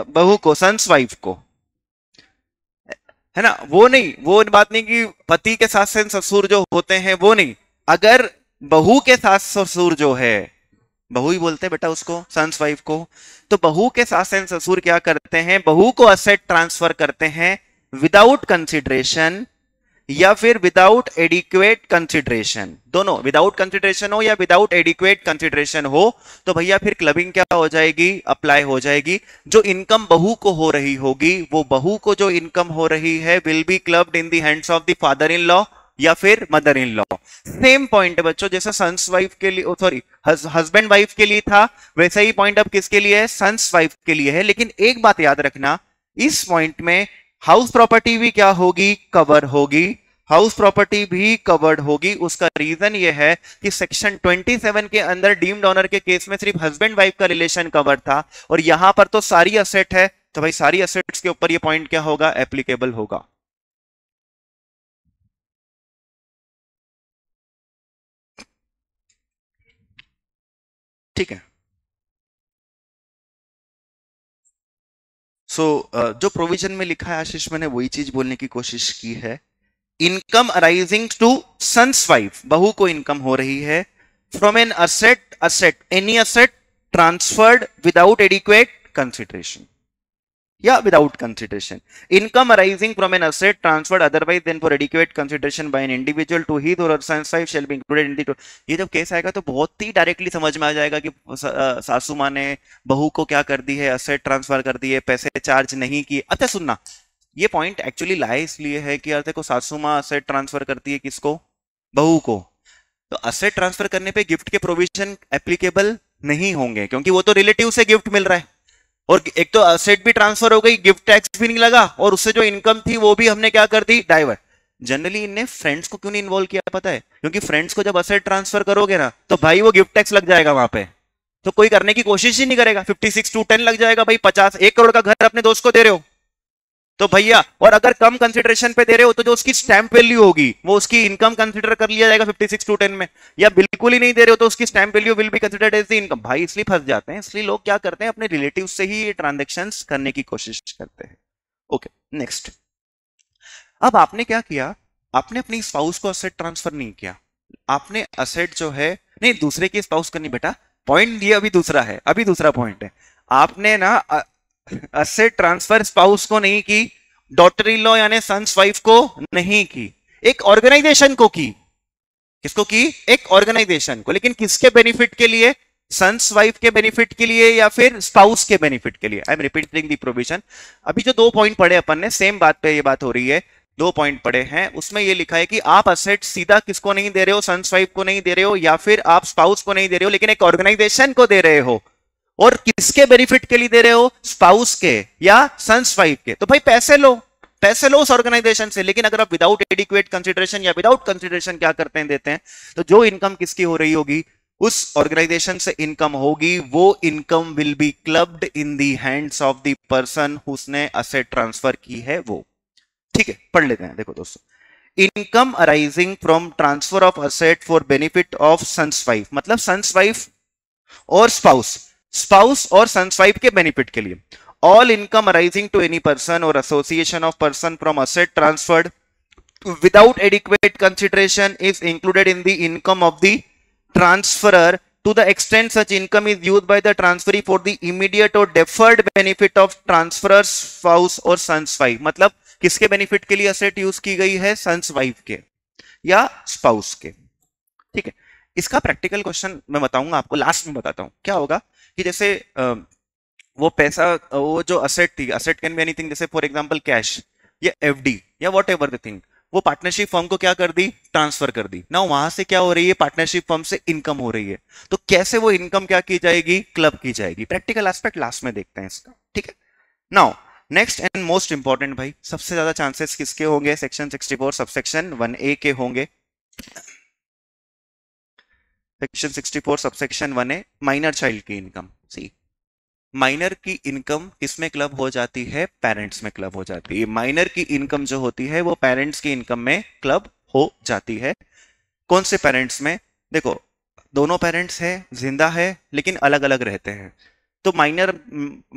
[SPEAKER 1] बहू को, सन्स वाइफ को, है ना, वो नहीं, वो बात नहीं कि पति के सास ससुर जो होते हैं वो नहीं, अगर बहू के सास ससुर जो है, बहू ही बोलते हैं बेटा उसको, सन्स वाइफ को, तो बहू के सास ससुर क्या करते हैं, बहू को असेट ट्रांसफर करते हैं विदाउट कंसिडरेशन या फिर विदाउट एडिक्वेट कंसिडरेशन, दोनों, विदाउट कंसिडरेशन हो या विदाउट एडिक्वेट कंसिडरेशन हो, तो भैया फिर क्लबिंग क्या हो जाएगी, अप्लाई हो जाएगी। जो इनकम बहू को हो रही होगी, वो बहू को जो इनकम हो रही है will be clubbed in the hands of the father in law या फिर mother in law. Same point है बच्चों, जैसा सन्स वाइफ के लिए, सॉरी हस्बैंड वाइफ के लिए था, वैसा ही पॉइंट अब किसके लिए है, सन्स वाइफ के लिए है। लेकिन एक बात याद रखना, इस पॉइंट में हाउस प्रॉपर्टी भी क्या होगी, कवर होगी, हाउस प्रॉपर्टी भी कवर्ड होगी। उसका रीजन ये है कि सेक्शन 27 के अंदर डीम्ड ऑनर के केस में सिर्फ हस्बैंड वाइफ का रिलेशन कवर था, और यहां पर तो सारी असेट है, तो भाई सारी असेट्स के ऊपर ये पॉइंट क्या होगा, एप्लीकेबल होगा। ठीक है। जो प्रोविजन में लिखा है आशीष, मैंने वही चीज बोलने की कोशिश की है। Income arising to son's wife, बहू को इनकम हो रही है from an asset any asset transferred without adequate consideration या without consideration. Income arising from an asset transferred otherwise than for adequate consideration by an individual to his or son's wife shall be included in the. ये जब case आएगा तो बहुत ही directly समझ में आ जाएगा कि सासू माँ ने बहू को क्या कर दी है, असेट ट्रांसफर कर दी है, पैसे चार्ज नहीं किए। अच्छा सुनना, ये पॉइंट एक्चुअली लाए इसलिए है कि यार देखो सासू माँ असेट ट्रांसफर करती है किसको, बहू को, तो असेट ट्रांसफर करने पे गिफ्ट के प्रोविजन एप्लीकेबल नहीं होंगे, क्योंकि वो तो रिलेटिव से गिफ्ट मिल रहा है, और एक तो असेट भी ट्रांसफर हो गई, गिफ्ट टैक्स भी नहीं लगा, और उससे जो इनकम थी वो भी हमने क्या कर दी, डाइवर्ट। जनरली इनने फ्रेंड्स को क्यों नहीं इन्वॉल्व किया पता है, क्योंकि फ्रेंड्स को जब असेट ट्रांसफर करोगे ना तो भाई वो गिफ्ट टैक्स लग जाएगा वहां पे, तो कोई करने की कोशिश ही नहीं करेगा। 56 to 10 लग जाएगा भाई, 1 करोड़ का घर अपने दोस्त को दे रहे हो तो भैया, और अगर कम कंसिडरेशन पे दे रहे हो तो जो उसकी स्टैंप वैल्यू होगी वो उसकी इनकम कंसिडर कर लिया जाएगा 56 to 10 में, या बिल्कुल ही नहीं दे रहे हो तो उसकी stamp value will be considered as the income. भाई इसलिए फंस जाते हैं, इसलिए लोग क्या करते हैं, अपने रिलेटिव से ही ये ट्रांजेक्शंस करने की कोशिश करते हैं। Okay next. अब आपने क्या किया, आपने अपनी स्पाउस को असेट ट्रांसफर नहीं किया, आपने असेट जो है, नहीं दूसरे की स्पाउस करनी बेटा, पॉइंट ये अभी दूसरा है, अभी दूसरा पॉइंट है। आपने ना असेट ट्रांसफर स्पाउस को नहीं की, डॉटर इन लॉ यानी सन्स वाइफ को नहीं की, एक ऑर्गेनाइजेशन को की। किसको की, एक ऑर्गेनाइजेशन को, लेकिन किसके बेनिफिट के लिए, सन्स वाइफ के बेनिफिट के लिए या फिर स्पाउस के बेनिफिट के लिए। I am repeating the provision. अभी जो 2 पॉइंट पढ़े अपन ने, सेम बात पे ये बात हो रही है, 2 पॉइंट पढ़े हैं, उसमें ये लिखा है कि आप असेट सीधा किसको नहीं दे रहे हो, सन्स वाइफ को नहीं दे रहे हो या फिर आप स्पाउस को नहीं दे रहे हो, लेकिन एक ऑर्गेनाइजेशन को दे रहे हो, और किसके बेनिफिट के लिए दे रहे हो, स्पाउस के या सन्स वाइफ के। तो भाई पैसे लो, पैसे लो उस ऑर्गेनाइजेशन से, लेकिन अगर आप विदाउट एडिक्वेट कंसिडरेशन या विदाउट कंसिडरेशन क्या करते हैं, देते हैं, तो जो इनकम किसकी हो रही होगी, उस ऑर्गेनाइजेशन से इनकम होगी, वो income will be clubbed in the hands of the person उसने असेट ट्रांसफर की है वो। ठीक है, पढ़ लेते हैं। देखो दोस्तों, income arising from transfer of asset for benefit of son's wife, मतलब सन्स वाइफ और स्पाउस, स्पाउस और सन्स वाइफ के बेनिफिट के लिए। All income arising to any person or association of person from asset transferred without adequate consideration is included in the income of the transferor to the extent such income is used by the transferee for the immediate or deferred benefit of transferer's spouse or son's wife। मतलब किसके benefit के लिए asset use की गई है, sons wife के या spouse के। ठीक है, इसका प्रैक्टिकल क्वेश्चन मैं बताऊंगा आपको, लास्ट में बताता हूं क्या होगा, कि जैसे वो पैसा, वो जो असेट थी, असेट कैन बी एनीथिंग, जैसे फॉर एग्जांपल कैश या एफडी या वॉट एवर द थिंग, वो पार्टनरशिप फर्म को क्या कर दी, ट्रांसफर कर दी ना, वहां से क्या हो रही है, पार्टनरशिप फर्म से इनकम हो रही है, तो कैसे वो इनकम क्या की जाएगी, क्लब की जाएगी। प्रैक्टिकल एस्पेक्ट लास्ट में देखते हैं इसका। ठीक है, now next and most important भाई, सबसे ज्यादा चांसेस किसके होंगे, सेक्शन 64 सबसेक्शन 1A के होंगे। Section 64 subsection 1A, minor child की इनकम। सी, माइनर की इनकम किसमें क्लब हो जाती है, पेरेंट्स में क्लब हो जाती है। माइनर की इनकम जो होती है वो पेरेंट्स की इनकम में क्लब हो जाती है। कौन से पेरेंट्स में, देखो दोनों पेरेंट्स है, जिंदा है, लेकिन अलग अलग रहते हैं, तो माइनर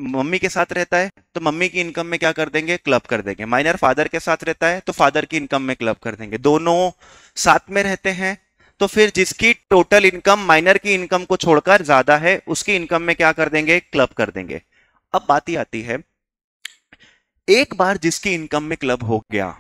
[SPEAKER 1] मम्मी के साथ रहता है तो मम्मी की इनकम में क्या कर देंगे, क्लब कर देंगे। माइनर फादर के साथ रहता है तो फादर की इनकम में क्लब कर देंगे। दोनों साथ में रहते हैं तो फिर जिसकी टोटल इनकम माइनर की इनकम को छोड़कर ज्यादा है उसकी इनकम में क्या कर देंगे, क्लब कर देंगे। अब बात ही आती है, एक बार जिसकी इनकम में क्लब हो गया,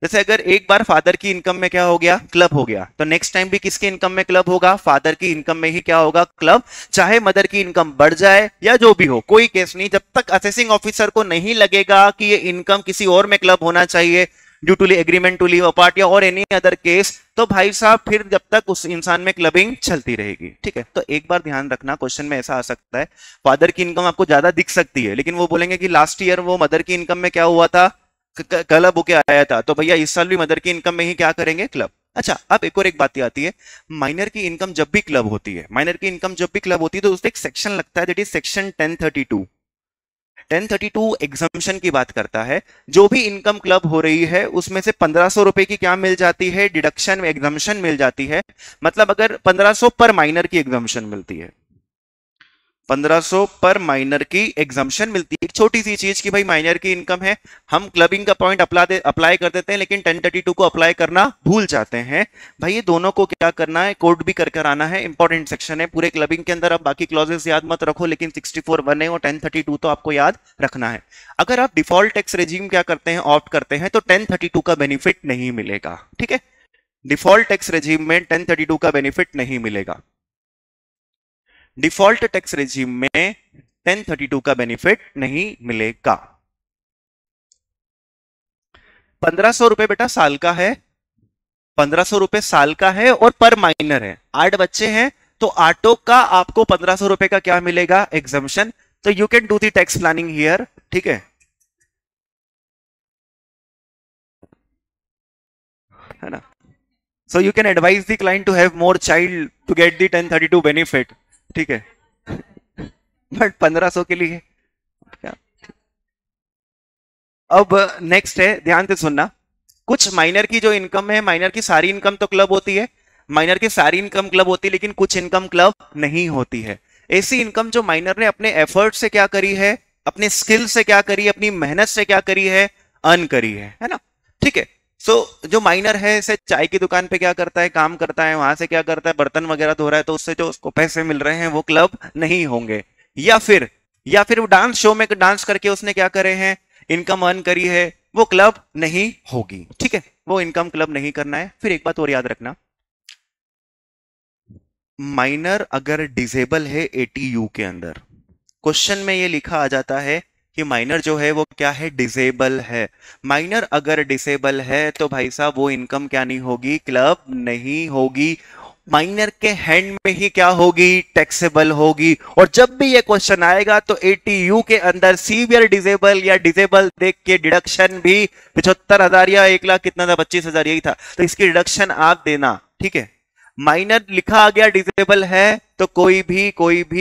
[SPEAKER 1] जैसे अगर एक बार फादर की इनकम में क्या हो गया, क्लब हो गया, तो नेक्स्ट टाइम भी किसकी इनकम में क्लब होगा, फादर की इनकम में ही क्या होगा, क्लब। चाहे मदर की इनकम बढ़ जाए या जो भी हो, कोई केस नहीं, जब तक असेसिंग ऑफिसर को नहीं लगेगा कि ये इनकम किसी और में क्लब होना चाहिए due to agreement to live apart या और एनी अदर केस, तो भाई साहब फिर जब तक उस इंसान में क्लबिंग चलती रहेगी। ठीक है, तो एक बार ध्यान रखना, क्वेश्चन में ऐसा आ सकता है, फादर की इनकम आपको ज्यादा दिख सकती है, लेकिन वो बोलेंगे कि लास्ट ईयर वो मदर की इनकम में क्या हुआ था, क्लब होके आया था, तो भैया इस साल भी मदर की इनकम में ही क्या करेंगे, क्लब। अच्छा, अब एक और एक बात आती है, माइनर की इनकम जब भी क्लब होती है, माइनर की इनकम जब भी क्लब होती है तो उसमें एक सेक्शन लगता है, दैट इज सेक्शन 1032। 1032 एग्जम्पशन की बात करता है। जो भी इनकम क्लब हो रही है उसमें से 1500 रुपए की क्या मिल जाती है, डिडक्शन एग्जम्पशन मिल जाती है। मतलब अगर 1500 पर माइनर की एग्जम्पशन मिलती है, 1500 पर माइनर की एग्जम्पशन मिलती है, एक छोटी सी चीज की भाई माइनर की इनकम है, हम क्लबिंग का पॉइंट अप्लाई कर देते हैं, लेकिन 1032 को अप्लाई करना भूल जाते हैं। भाई ये दोनों को क्या करना है, कोड भी कर आना है, इंपॉर्टेंट सेक्शन है पूरे क्लबिंग के अंदर। अब बाकी क्लॉजेस याद मत रखो, लेकिन 64(1) और 1032 तो आपको याद रखना है। अगर आप डिफॉल्ट टैक्स रेजिम क्या करते हैं, ऑप्ट करते हैं, तो 1032 का बेनिफिट नहीं मिलेगा। ठीक है, डिफॉल्ट टैक्स रेजिम में 1032 का बेनिफिट नहीं मिलेगा। डिफॉल्ट टैक्स रेजिम में 1032 का बेनिफिट नहीं मिलेगा। 1500 रुपए बेटा साल का है, 1500 रुपए साल का है और पर माइनर है, 8 बच्चे हैं, तो आठों का आपको 1500 रुपए का क्या मिलेगा, एग्जम्पशन। तो you can do the tax planning here. ठीक है ना। So you can advise the client to have more child to get the 1032 benefit. ठीक है, बट 1500 के लिए क्या। अब नेक्स्ट है, ध्यान से सुनना। कुछ माइनर की जो इनकम है, माइनर की सारी इनकम तो क्लब होती है, माइनर की सारी इनकम क्लब होती है, लेकिन कुछ इनकम क्लब नहीं होती है। ऐसी इनकम जो माइनर ने अपने एफर्ट से क्या करी है, अपने स्किल से क्या करी है, अपनी मेहनत से क्या करी है, अर्न करी है ना। ठीक है। सो जो माइनर है, इसे चाय की दुकान पे क्या करता है, काम करता है, वहां से क्या करता है, बर्तन वगैरह धो रहा है, तो उससे जो उसको पैसे मिल रहे हैं वो क्लब नहीं होंगे। या फिर वो डांस शो में डांस करके उसने क्या करे हैं, इनकम अर्न करी है, वो क्लब नहीं होगी। ठीक है, वो इनकम क्लब नहीं करना है। फिर एक बात और याद रखना, माइनर अगर डिसेबल है 80U के अंदर, क्वेश्चन में ये लिखा आ जाता है कि माइनर जो है वो क्या है, डिसेबल है। माइनर अगर डिसेबल है तो भाई साहब वो इनकम क्या नहीं होगी, क्लब नहीं होगी, माइनर के हैंड में ही क्या होगी, टैक्सेबल होगी। और जब भी ये क्वेश्चन आएगा तो 80U के अंदर सीवियर डिसेबल या डिसेबल देख के डिडक्शन भी 75,000 या 1 लाख कितना था, 25,000 यही था, तो इसकी डिडक्शन आप देना। ठीक है, माइनर लिखा आ गया डिसेबल है तो कोई भी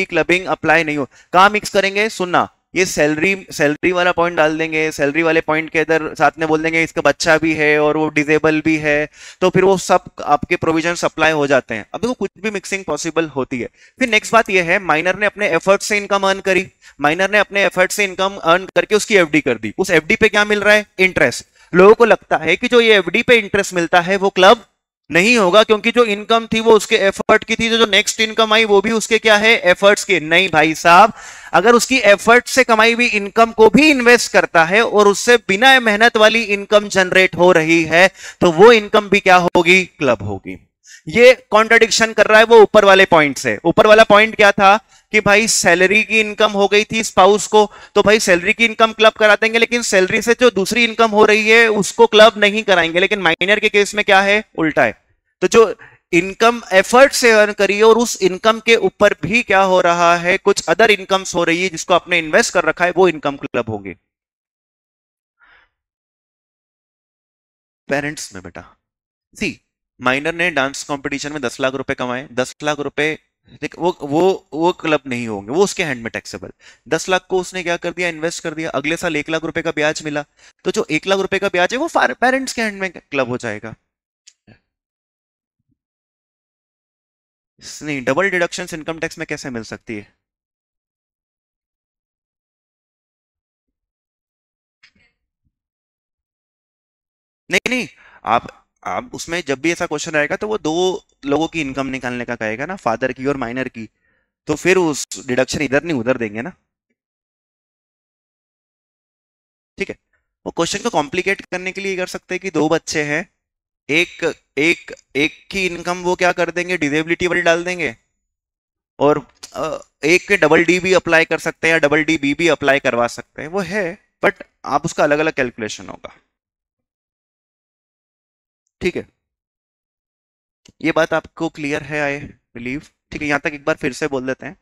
[SPEAKER 1] क्लबिंग अप्लाई नहीं हो। कहां मिक्स करेंगे, सुनना, ये सैलरी सैलरी वाला पॉइंट डाल देंगे, सैलरी वाले पॉइंट के इधर साथ में बोल देंगे इसका बच्चा भी है और वो डिसेबल भी है, तो फिर वो सब आपके प्रोविजन अप्लाई हो जाते हैं। अब देखो कुछ भी मिक्सिंग पॉसिबल होती है। फिर नेक्स्ट बात ये है, माइनर ने अपने एफर्ट से इनकम अर्न करी, माइनर ने अपने एफर्ट से इनकम अर्न करके उसकी एफडी कर दी, उस एफडी पे क्या मिल रहा है, इंटरेस्ट। लोगों को लगता है कि जो ये एफडी पे इंटरेस्ट मिलता है वो क्लब नहीं होगा, क्योंकि जो इनकम थी वो उसके एफर्ट की थी, तो जो नेक्स्ट इनकम आई वो भी उसके क्या है, एफर्ट्स के। नहीं भाई साहब, अगर उसकी एफर्ट से कमाई हुई इनकम को भी इन्वेस्ट करता है और उससे बिना मेहनत वाली इनकम जनरेट हो रही है, तो वो इनकम भी क्या होगी, क्लब होगी। ये कॉन्ट्रडिक्शन कर रहा है वो ऊपर वाले पॉइंट से। ऊपर वाला पॉइंट क्या था कि भाई सैलरी की इनकम हो गई थी स्पाउस को, तो भाई सैलरी की इनकम क्लब करा देंगे, लेकिन सैलरी से जो दूसरी इनकम हो रही है उसको क्लब नहीं कराएंगे। लेकिन माइनर के केस में क्या है, उल्टा है। तो जो इनकम एफर्ट से अर्न करी है और उस इनकम के ऊपर भी क्या हो रहा है, कुछ अदर इनकम्स हो रही है जिसको आपने इन्वेस्ट कर रखा है, वो इनकम क्लब होगी। पेरेंट्स में बेटा, सी, माइनर ने डांस कंपटीशन में 10 लाख रुपए कमाए, 10 लाख रुपए, देख वो क्लब नहीं होंगे, वो उसके हैंड में टैक्सेबल। 10 लाख को उसने क्या कर दिया, इन्वेस्ट कर दिया, अगले साल 1 लाख रुपए का ब्याज मिला, तो जो 1 लाख रुपए का ब्याज है वो पेरेंट्स के हैंड में क्लब हो जाएगा। नहीं, डबल डिडक्शन इनकम टैक्स में कैसे मिल सकती है। नहीं नहीं, आप आप उसमें जब भी ऐसा क्वेश्चन आएगा तो वो दो लोगों की इनकम निकालने का कहेगा ना, फादर की और माइनर की, तो फिर उस डिडक्शन इधर नहीं उधर देंगे ना। ठीक है, वो क्वेश्चन को कॉम्प्लिकेट करने के लिए कर सकते हैं कि दो बच्चे हैं, एक एक एक की इनकम वो क्या कर देंगे, डिजेबिलिटी वाली डाल देंगे, और एक के डबल डी भी अप्लाई कर सकते हैं या डबल डी बी भी अप्लाई करवा सकते हैं, वो है, बट आप उसका अलग अलग कैलकुलेशन होगा। ठीक है, ये बात आपको क्लियर है, आई बिलीव। ठीक है, यहां तक एक बार फिर से बोल देते हैं।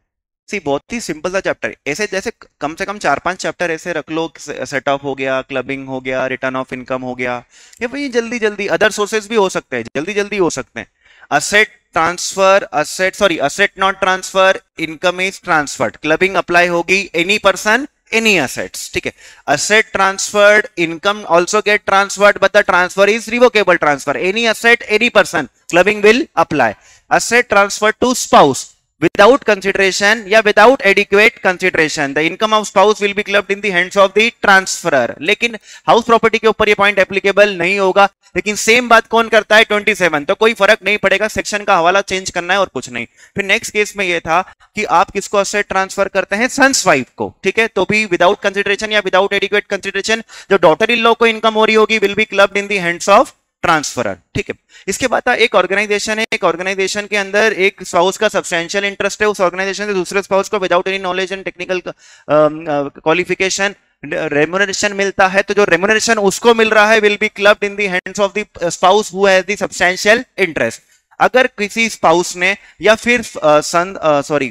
[SPEAKER 1] सी बहुत ही सिंपल सा चैप्टर, ऐसे जैसे कम से कम 4-5 चैप्टर ऐसे रख लो, सेटअप हो गया, क्लबिंग हो गया, रिटर्न ऑफ इनकम हो गया, ये भाई जल्दी जल्दी, अदर सोर्सेज भी हो सकते हैं, जल्दी जल्दी हो सकते हैं। Asset transfer, asset not transfer, income is transferred, clubbing apply होगी एनी पर्सन एनी असेट्स, ठीक है। Asset transferred, income also get transferred, but the transfer is revocable transfer, any asset any person, clubbing will apply. Asset transfer to spouse without consideration या without adequate consideration, the income of spouse will be clubbed in the hands of the transferor। लेकिन house property के ऊपर ये point applicable नहीं होगा, लेकिन same बात कौन करता है 27, तो कोई फर्क नहीं पड़ेगा, सेक्शन का हवाला चेंज करना है और कुछ नहीं। फिर नेक्स्ट केस में ये था कि आप किसको असेट ट्रांसफर करते हैं, सन्स वाइफ को, ठीक है, तो भी विदाउट कंसिडरेशन या विदाउट एडिक्वेट कंसिडरेशन जो डॉटर इन लॉ को इनकम हो रही होगी will be clubbed in the hands of transferor, ठीक है। इसके बाद एक ऑर्गेनाइजेशन है, एक ऑर्गेनाइजेशन के अंदर एक स्पाउस का सब्सटेंशियल इंटरेस्ट है, उस ऑर्गेनाइजेशन से दूसरे स्पाउस को without any knowledge and technical qualification remuneration मिलता है, तो जो रेम्युनरेशन उसको मिल रहा है will be clubbed in the hands of the spouse who has the substantial interest. अगर किसी स्पाउस ने या फिर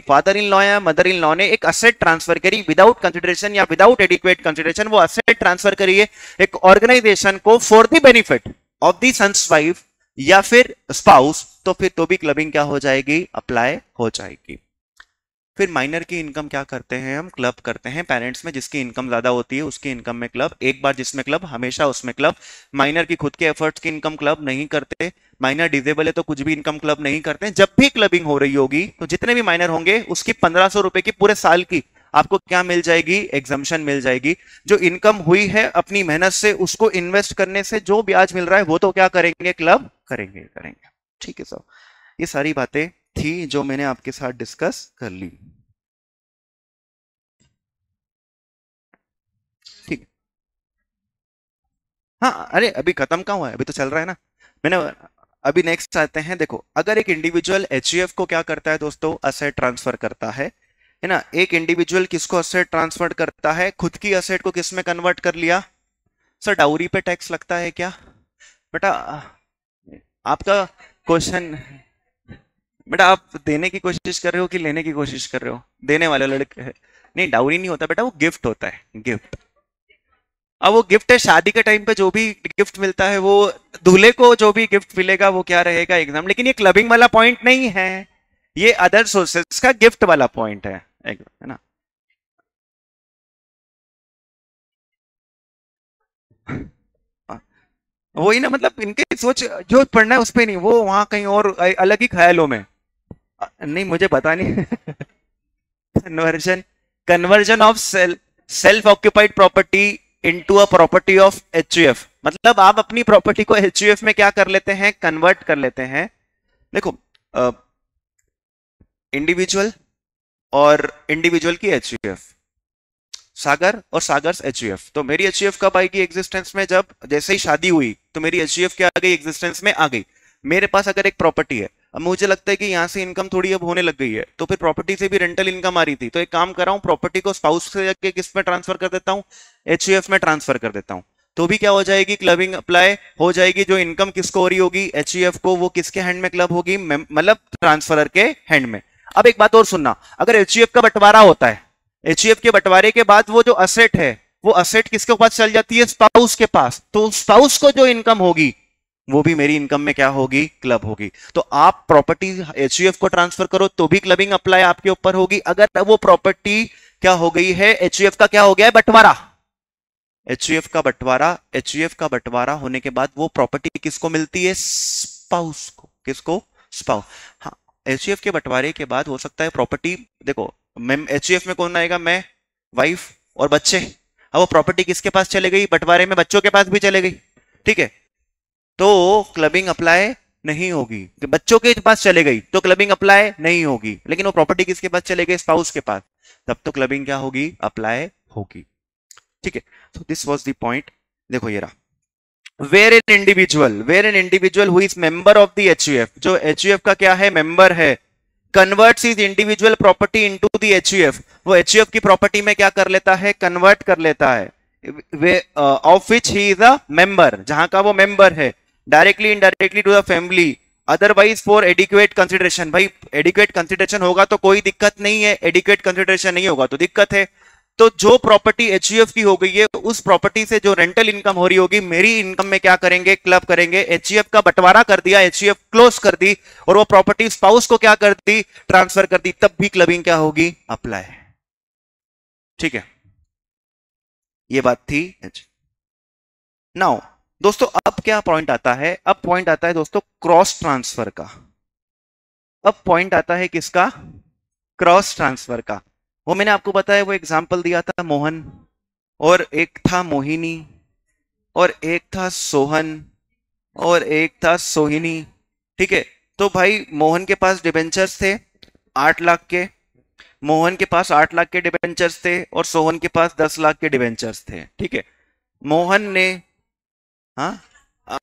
[SPEAKER 1] फादर इन लॉ या मदर इन लॉ ने एक असेट ट्रांसफर करी विदाउट कंसिडरेशन या विदाउट एडिक्वेट कंसिडरेशन, वो असेट ट्रांसफर करिए एक ऑर्गेनाइजेशन को for the benefit of the sons wife या फिर स्पाउस, तो फिर तो भी क्लबिंग क्या हो जाएगी, अप्लाई हो जाएगी। फिर माइनर की इनकम क्या करते हैं हम, क्लब करते हैं। पेरेंट्स में जिसकी इनकम ज्यादा होती है उसकी इनकम में क्लब, एक बार जिसमें क्लब हमेशा उसमें क्लब। माइनर की खुद के एफर्ट्स की इनकम क्लब नहीं करते, माइनर डिजेबल है तो कुछ भी इनकम क्लब नहीं करते। जब भी क्लबिंग हो रही होगी तो जितने भी माइनर होंगे उसकी 1500 रुपए की पूरे साल की आपको क्या मिल जाएगी, एग्जम्पशन मिल जाएगी। जो इनकम हुई है अपनी मेहनत से, उसको इन्वेस्ट करने से जो ब्याज मिल रहा है वो तो क्या करेंगे, क्लब करेंगे। ठीक है सर, ये सारी बातें थी जो मैंने आपके साथ डिस्कस कर ली। ठीक, हाँ अरे अभी खत्म कहाँ हुआ है, अभी तो चल रहा है ना। मैंने अभी नेक्स्ट आते हैं। देखो, अगर एक इंडिविजुअल एचयूएफ को क्या करता है दोस्तों, असेट ट्रांसफर करता है ना। एक इंडिविजुअल किसको असेट ट्रांसफर करता है, खुद की असेट को किस में कन्वर्ट कर लिया। सर डाउरी पे टैक्स लगता है क्या बेटा, आपका क्वेश्चन बेटा, आप देने की कोशिश कर रहे हो कि लेने की कोशिश कर रहे हो, देने वाले लड़के नहीं, डाउरी नहीं होता बेटा, वो गिफ्ट होता है, गिफ्ट। अब वो गिफ्ट है, शादी के टाइम पे जो भी गिफ्ट मिलता है वो दूल्हे को जो भी गिफ्ट मिलेगा वो क्या रहेगा, एग्जाम। लेकिन ये क्लबिंग वाला पॉइंट नहीं है, ये अदर सोर्सेस का गिफ्ट वाला पॉइंट है ना। वही ना, मतलब इनके सोच जो पढ़ना है उस पे नहीं, वो वहां कहीं और अलग ही ख्यालों में। नहीं मुझे पता नहीं। Conversion, conversion of self occupied property into a property of HUF, मतलब आप अपनी प्रॉपर्टी को एचयूएफ में क्या कर लेते हैं, कन्वर्ट कर लेते हैं। देखो इंडिविजुअल और इंडिविजुअल की एचयूएफ, सागर और सागर्स एचयूएफ, तो मेरी एचयूएफ कब आएगी एग्जिस्टेंस में, जब जैसे ही शादी हुई तो मेरी एचयूएफ क्या आ गई, एग्जिस्टेंस में आ गई। मेरे पास अगर एक प्रॉपर्टी है, अब मुझे लगता है कि यहाँ से इनकम थोड़ी अब होने लग गई है, तो फिर प्रॉपर्टी से भी रेंटल इनकम आ रही थी, तो एक काम कर रहा हूँ, प्रॉपर्टी को स्पाउस से जाके किस में ट्रांसफर कर देता हूँ, एचयूएफ में ट्रांसफर कर देता हूँ, तो भी क्या हो जाएगी, क्लबिंग अप्लाई हो जाएगी। जो इनकम किसको हो रही होगी, एचयूएफ को, वो किसके हैंड में क्लब होगी, मतलब ट्रांसफरर के हैंड में। अब एक बात और सुनना, अगर एचयूएफ का बंटवारा होता है, एचयूएफ के बंटवारे के बाद वो जो असेट है, वो असेट किसके पास चल जाती है, स्पाउस के पास, तो स्पाउस को जो इनकम होगी वो भी मेरी इनकम में क्या होगी, क्लब होगी। तो आप प्रॉपर्टी एचयूएफ को ट्रांसफर करो तो भी क्लबिंग अप्लाई आपके ऊपर होगी। अगर वो प्रॉपर्टी क्या हो गई है, एचयूएफ का क्या हो गया है, बंटवारा, एचयूएफ का बंटवारा, एचयूएफ का बंटवारा होने के बाद वो प्रॉपर्टी किसको मिलती है, स्पाउस को, किसको, स्पाउस। हाँ, एचयूएफ के बंटवारे के बाद हो सकता है प्रॉपर्टी, देखो एचयूएफ में कौन आएगा, मैं, वाइफ और बच्चे। अब वो प्रॉपर्टी किसके पास चले गई, बंटवारे में बच्चों के पास भी चले गई, ठीक है, तो क्लबिंग अप्लाई नहीं होगी। बच्चों के पास चले गई तो क्लबिंग अप्लाई नहीं होगी, लेकिन वो प्रॉपर्टी किसके पास चले गई, स्पाउस के पास, तब तो क्लबिंग क्या होगी, अप्लाई होगी, ठीक है। तो दिस वाज द पॉइंट। देखो ये रहा, where an individual who is member of the HUF, जो एचयूएफ का क्या है, मेंबर है, converts his individual property into the HUF, वो एचयूएफ की प्रॉपर्टी में क्या कर लेता है, कन्वर्ट कर लेता है, of which he is a member, जहां का वो मेंबर है, directly indirectly to the family otherwise for adequate consideration. भाई एडिक्वेट कंसिडरेशन होगा तो कोई दिक्कत नहीं है, एडिक्वेट कंसिडरेशन नहीं होगा तो दिक्कत है। तो जो प्रॉपर्टी एचयूएफ की हो गई है, उस प्रॉपर्टी से जो रेंटल इनकम हो रही होगी, मेरी इनकम में क्या करेंगे, क्लब करेंगे। एचयूएफ का बंटवारा कर दिया, एचयूएफ क्लोज कर दी, और वो प्रॉपर्टी स्पाउस को क्या कर दी, ट्रांसफर कर दी, तब भी क्लबिंग क्या होगी, अप्लाई। ठीक है, ये बात थी। नाउ दोस्तों अब क्या पॉइंट आता है, अब पॉइंट आता है दोस्तों क्रॉस ट्रांसफर का। अब पॉइंट आता है किसका, क्रॉस ट्रांसफर का। वो मैंने आपको बताया, वो एग्जांपल दिया था मोहन, और एक था मोहिनी, और एक था सोहन, और एक था सोहिनी। ठीक है, तो भाई मोहन के पास डिबेंचर्स थे 8 लाख के, मोहन के पास 8 लाख के डिबेंचर्स थे, और सोहन के पास 10 लाख के डिबेंचर्स थे। ठीक है, मोहन ने, हाँ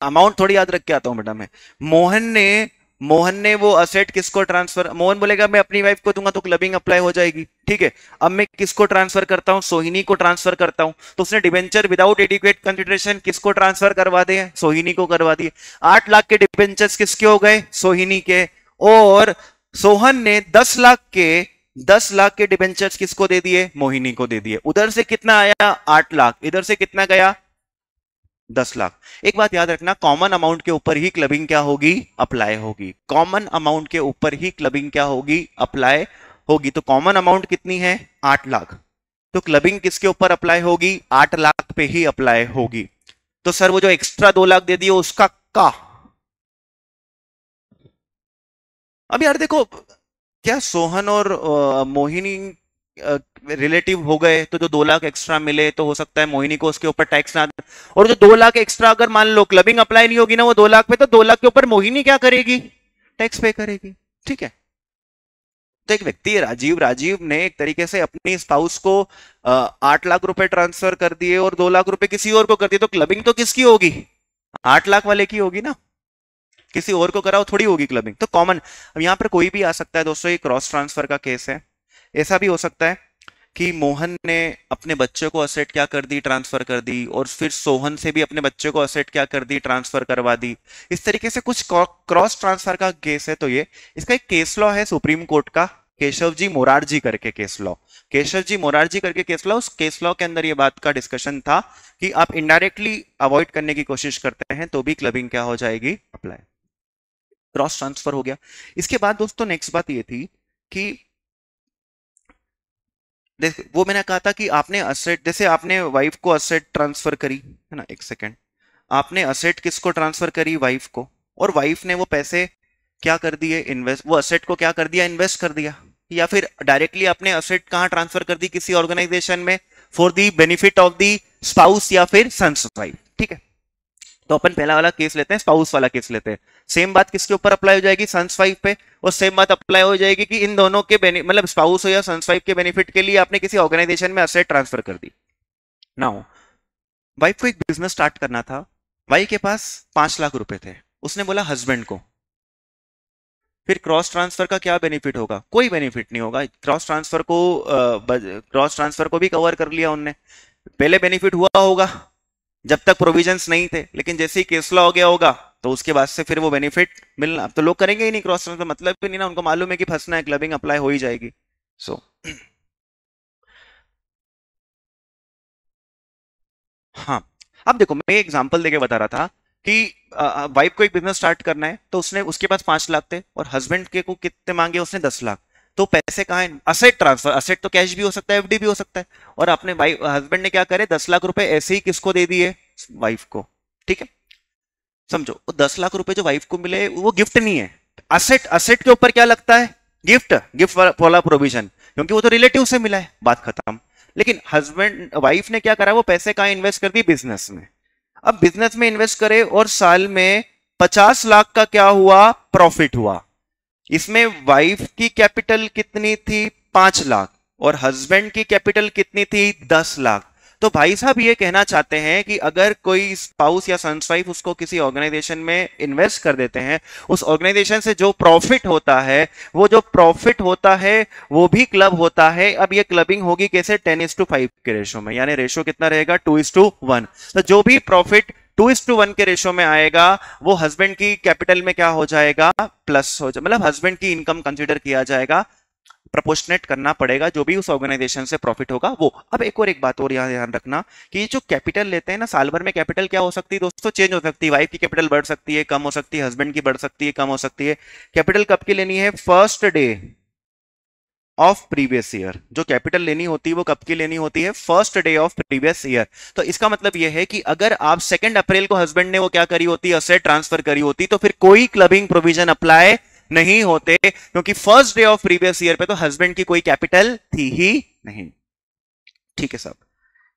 [SPEAKER 1] अमाउंट थोड़ी याद रख के आता हूं बेटा मैं। मोहन ने वो असेट किसको ट्रांसफर, मोहन बोलेगा मैं अपनी वाइफ को दूंगा तो क्लबिंग अप्लाई हो जाएगी। ठीक है, अब मैं किसको ट्रांसफर करता हूं, सोहिनी को ट्रांसफर करता हूं, तो उसने डिबेंचर विदाउट एडिक्वेट कंसिडरेशन किसको ट्रांसफर करवा दिए, सोहिनी को करवा दिए। 8 लाख के डिबेंचर्स किसके हो गए, सोहिनी के, और सोहन ने 10 लाख के डिबेंचर्स किसको दे दिए, मोहिनी को दे दिए। उधर से कितना आया, 8 लाख, इधर से कितना गया, 10 लाख। एक बात याद रखना, कॉमन अमाउंट के ऊपर ही क्लबिंग क्या होगी, अप्लाई होगी। कॉमन अमाउंट के ऊपर ही क्लबिंग क्या होगी, अप्लाई होगी। तो कॉमन अमाउंट कितनी है, 8 लाख, तो क्लबिंग किसके ऊपर अप्लाई होगी, 8 लाख पे ही अप्लाई होगी। तो सर वो जो एक्स्ट्रा 2 लाख दे दिए उसका का, अब यार देखो, क्या सोहन और मोहिनी रिलेटिव हो गए, तो जो 2 लाख एक्स्ट्रा मिले तो हो सकता है मोहिनी को उसके ऊपर टैक्स ना, और जो 2 लाख एक्स्ट्रा अगर मान लो क्लबिंग अप्लाई नहीं होगी ना वो 2 लाख पे, तो 2 लाख के ऊपर मोहिनी क्या करेगी, टैक्स पे करेगी। ठीक है, तो एक व्यक्ति है राजीव ने एक तरीके से अपनी स्पाउस को 8 लाख रुपए ट्रांसफर कर दिए और 2 लाख रुपए किसी और को कर दिए, तो क्लबिंग तो किसकी होगी, 8 लाख वाले की होगी ना, किसी और को कराओ थोड़ी होगी क्लबिंग। तो कॉमन, अब यहां पर कोई भी आ सकता है दोस्तों, ये क्रॉस ट्रांसफर का केस है। ऐसा भी हो सकता है कि मोहन ने अपने बच्चे को असेट क्या कर दी, ट्रांसफर कर दी, और फिर सोहन से भी अपने बच्चे को असेट क्या कर दी, ट्रांसफर करवा दी। इस तरीके से कुछ क्रॉस ट्रांसफर का केस है। तो ये इसका एक केस लॉ है सुप्रीम कोर्ट का, केशव जी मोरारजी करके केस लॉ, केशव जी मोरारजी करके केस लॉ। उस केस लॉ के अंदर ये बात का डिस्कशन था कि आप इनडायरेक्टली अवॉइड करने की कोशिश करते हैं तो भी क्लबिंग क्या हो जाएगी, अप्लाई। क्रॉस ट्रांसफर हो गया। इसके बाद दोस्तों नेक्स्ट बात ये थी कि वो मैंने कहा था कि आपने असेट, जैसे आपने वाइफ को असेट ट्रांसफर करी है ना, एक सेकेंड, आपने असेट किसको ट्रांसफर करी, वाइफ को, और वाइफ ने वो पैसे क्या कर दिए, इन्वेस्ट, वो असेट को क्या कर दिया, इन्वेस्ट कर दिया। या फिर डायरेक्टली आपने असेट कहां ट्रांसफर कर दी, किसी ऑर्गेनाइजेशन में for the benefit of the spouse या फिर सन्स वाइफ। ठीक है, तो अपन पहला वाला केस लेते हैं, स्पाउस वाला केस लेते हैं। सेम बात किसके ऊपर अप्लाई हो जाएगी, सन्स वाइफ पे, और सेम बात अप्लाई हो जाएगी कि इन दोनों के मतलब स्पाउस हो या सन्स वाइफ के बेनिफिट के लिए आपने किसी ऑर्गेनाइजेशन में असेट ट्रांसफर कर दी। नाउ वाइफ को एक बिजनेस स्टार्ट करना था, वाइफ के पास 5 लाख रुपए थे, उसने बोला हस्बैंड को, फिर क्रॉस ट्रांसफर का क्या बेनिफिट होगा, कोई बेनिफिट नहीं होगा। क्रॉस ट्रांसफर को भी कवर कर लिया उनने, पहले बेनिफिट हुआ होगा जब तक प्रोविजंस नहीं थे, लेकिन जैसे ही केस लॉ हो गया होगा तो उसके बाद से फिर वो बेनिफिट मिलना, अब तो लोग करेंगे ही नहीं क्रॉस ट्रांसफर, मतलब भी नहीं ना, उनको मालूम है कि फंसना है, क्लबिंग अप्लाई हो ही जाएगी। सो हाँ, अब देखो मैं एग्जांपल देके बता रहा था कि वाइफ को एक बिजनेस स्टार्ट करना है, तो उसने, उसके पास 5 लाख थे और हस्बैंड के को कितने मांगे, उसने 10 लाख। तो पैसे कहाँ है, असेट ट्रांसफर, असेट तो कैश भी हो सकता है, एफडी भी हो सकता है, और अपने वाइफ हस्बैंड ने क्या करे, 10 लाख रुपए ऐसे ही किसको दे दिए, वाइफ को। ठीक है, समझो वो 10 लाख रुपए जो वाइफ को मिले वो गिफ्ट नहीं है, असेट, असेट के ऊपर क्या लगता है, गिफ्ट, गिफ्ट वाला प्रोविजन, क्योंकि वो तो रिलेटिव से मिला है, बात खत्म। लेकिन हस्बैंड, वाइफ ने क्या करा, वो पैसे कहाँ इन्वेस्ट कर दी, बिजनेस में। अब बिजनेस में इन्वेस्ट करे और साल में 50 लाख का क्या हुआ, प्रॉफिट हुआ। इसमें वाइफ की कैपिटल कितनी थी, 5 लाख, और हस्बैंड की कैपिटल कितनी थी, 10 लाख। तो भाई साहब ये कहना चाहते हैं कि अगर कोई स्पाउस या सन्स वाइफ उसको किसी ऑर्गेनाइजेशन में इन्वेस्ट कर देते हैं, उस ऑर्गेनाइजेशन से जो प्रॉफिट होता है, वो जो प्रॉफिट होता है वो भी क्लब होता है। अब ये क्लबिंग होगी कैसे, 10:5 के रेशो में, यानी रेशो कितना रहेगा, 2:1। तो जो भी प्रॉफिट 2:1 के रेशो में आएगा, वो हस्बैंड की कैपिटल में क्या हो जाएगा, प्लस हो जाए, मतलब हस्बैंड की इनकम कंसीडर किया जाएगा, प्रपोर्शनेट करना पड़ेगा जो भी उस ऑर्गेनाइजेशन से प्रॉफिट होगा वो। अब एक बात और यहाँ ध्यान रखना कि ये जो कैपिटल लेते हैं ना, साल भर में कैपिटल क्या हो सकती है दोस्तों, चेंज हो सकती है। वाइफ की कैपिटल बढ़ सकती है, कम हो सकती है, हस्बैंड की बढ़ सकती है, कम हो सकती है। कैपिटल कब की लेनी है, first day of previous year. जो कैपिटल लेनी होती है वो कब की लेनी होती है, first day of previous year. तो इसका मतलब यह है कि अगर आप 2 अप्रैल को हस्बैंड ने वो क्या करी होती, असेट ट्रांसफर करी होती, तो फिर कोई क्लबिंग प्रोविजन अप्लाई नहीं होते, क्योंकि first day of previous year पे तो हस्बैंड की कोई कैपिटल थी ही नहीं। ठीक है साहब,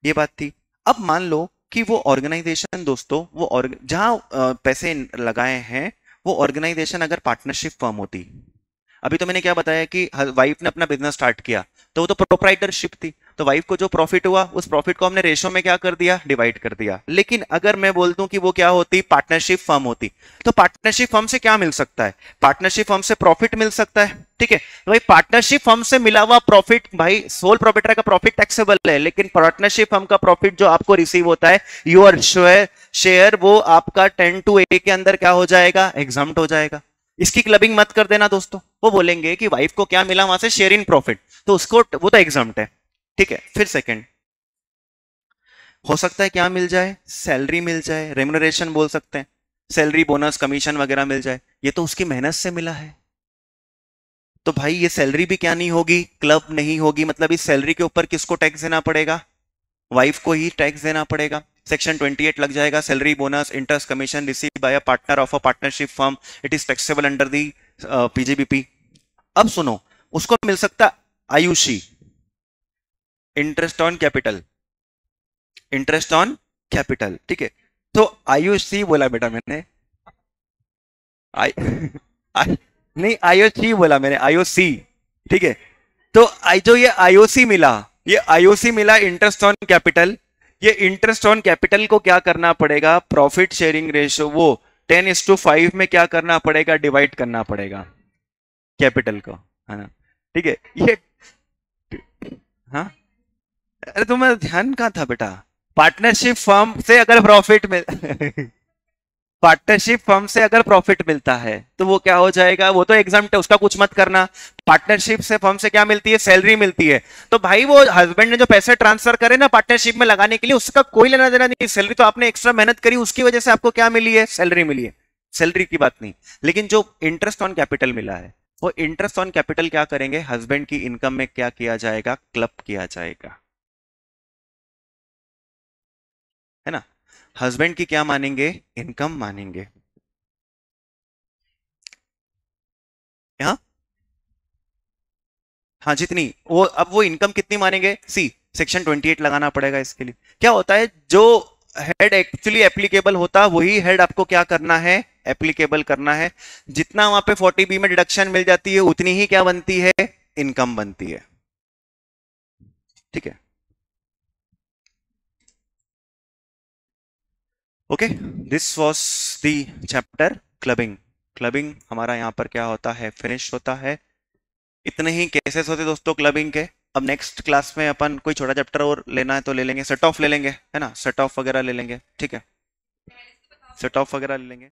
[SPEAKER 1] ये बात थी। अब मान लो कि वो ऑर्गेनाइजेशन दोस्तों, वो जहां पैसे लगाए हैं वो ऑर्गेनाइजेशन अगर पार्टनरशिप फर्म होती, अभी तो मैंने क्या बताया कि वाइफ ने अपना बिजनेस स्टार्ट किया तो वो तो प्रोप्राइटरशिप थी, तो वाइफ को जो प्रॉफिट हुआ उस प्रॉफिट को हमने रेशो में क्या कर दिया, डिवाइड कर दिया। लेकिन अगर मैं बोल दूं कि वो क्या होती, पार्टनरशिप फर्म होती, तो पार्टनरशिप फर्म से क्या मिल सकता है, पार्टनरशिप फर्म से प्रॉफिट मिल सकता है। ठीक है, तो भाई पार्टनरशिप फर्म से मिला हुआ प्रॉफिट, भाई सोल प्रोप्राइटर का प्रॉफिट टैक्सेबल है, लेकिन पार्टनरशिप फर्म का प्रॉफिट जो आपको रिसीव होता है, योर शेयर, वो आपका 10(a) के अंदर क्या हो जाएगा, एग्जम्प्ट हो जाएगा। इसकी क्लबिंग मत कर देना दोस्तों, वो बोलेंगे कि वाइफ को क्या मिला वहां से, शेयर इन प्रॉफिट, तो उसको वो तो एग्जम्प्ट है। ठीक है, फिर सेकंड हो सकता है क्या मिल जाए, सैलरी मिल जाए, रेम्युनरेशन बोल सकते हैं, सैलरी बोनस कमीशन वगैरह मिल जाए, ये तो उसकी मेहनत से मिला है। तो भाई ये सैलरी भी क्या नहीं होगी, क्लब नहीं होगी, मतलब इस सैलरी के ऊपर किसको टैक्स देना पड़ेगा, वाइफ को ही टैक्स देना पड़ेगा। सेक्शन 28 लग जाएगा, salary bonus interest commission receive by a partner of a partnership firm, it is taxable under the PGBP. अब सुनो, उसको मिल सकता Ayushi, interest on capital, interest on capital. ठीक है, तो आयुषी बोला बेटा मैंने, आई, नहीं आयुषी बोला मैंने, आयुषी। ठीक है, तो जो ये आईओसी मिला, ये आईओसी मिला इंटरेस्ट ऑन कैपिटल, ये इंटरेस्ट ऑन कैपिटल को क्या करना पड़ेगा, प्रॉफिट शेयरिंग रेशियो, वो 10:5 में क्या करना पड़ेगा, डिवाइड करना पड़ेगा कैपिटल को, है ना। ठीक है, ये हाँ, अरे तुम्हें ध्यान कहाँ था बेटा, पार्टनरशिप फर्म से अगर प्रॉफिट मिल पार्टनरशिप फर्म से अगर प्रॉफिट मिलता है तो वो क्या हो जाएगा, वो तो एग्जम्प्ट है, उसका कुछ मत करना। पार्टनरशिप से फर्म से क्या मिलती है, सैलरी मिलती है, तो भाई वो हस्बैंड ने जो पैसे ट्रांसफर करे ना पार्टनरशिप में लगाने के लिए, उसका कोई लेना देना नहीं, सैलरी तो आपने एक्स्ट्रा मेहनत करी, उसकी वजह से आपको क्या मिली है, सैलरी मिली है, सैलरी की बात नहीं। लेकिन जो इंटरेस्ट ऑन कैपिटल मिला है, वो इंटरेस्ट ऑन कैपिटल क्या करेंगे, हस्बैंड की इनकम में क्या किया जाएगा, क्लब किया जाएगा, है ना। हस्बैंड की क्या मानेंगे, इनकम मानेंगे। हाँ हाँ, जितनी वो, अब वो इनकम कितनी मानेंगे, सी सेक्शन 28 लगाना पड़ेगा इसके लिए। क्या होता है, जो हेड एक्चुअली एप्लीकेबल होता है वही हेड आपको क्या करना है, एप्लीकेबल करना है। जितना वहां पे 40B में डिडक्शन मिल जाती है उतनी ही क्या बनती है, इनकम बनती है। ठीक है, okay, this was the chapter clubbing. Clubbing हमारा यहाँ पर क्या होता है, फिनिश होता है। इतने ही केसेस होते दोस्तों क्लबिंग के। अब नेक्स्ट क्लास में अपन कोई छोटा चैप्टर और लेना है तो ले लेंगे, सेट ऑफ ले लेंगे, है ना, सेट ऑफ वगैरह ले लेंगे। ठीक है, सेट ऑफ वगैरह ले लेंगे।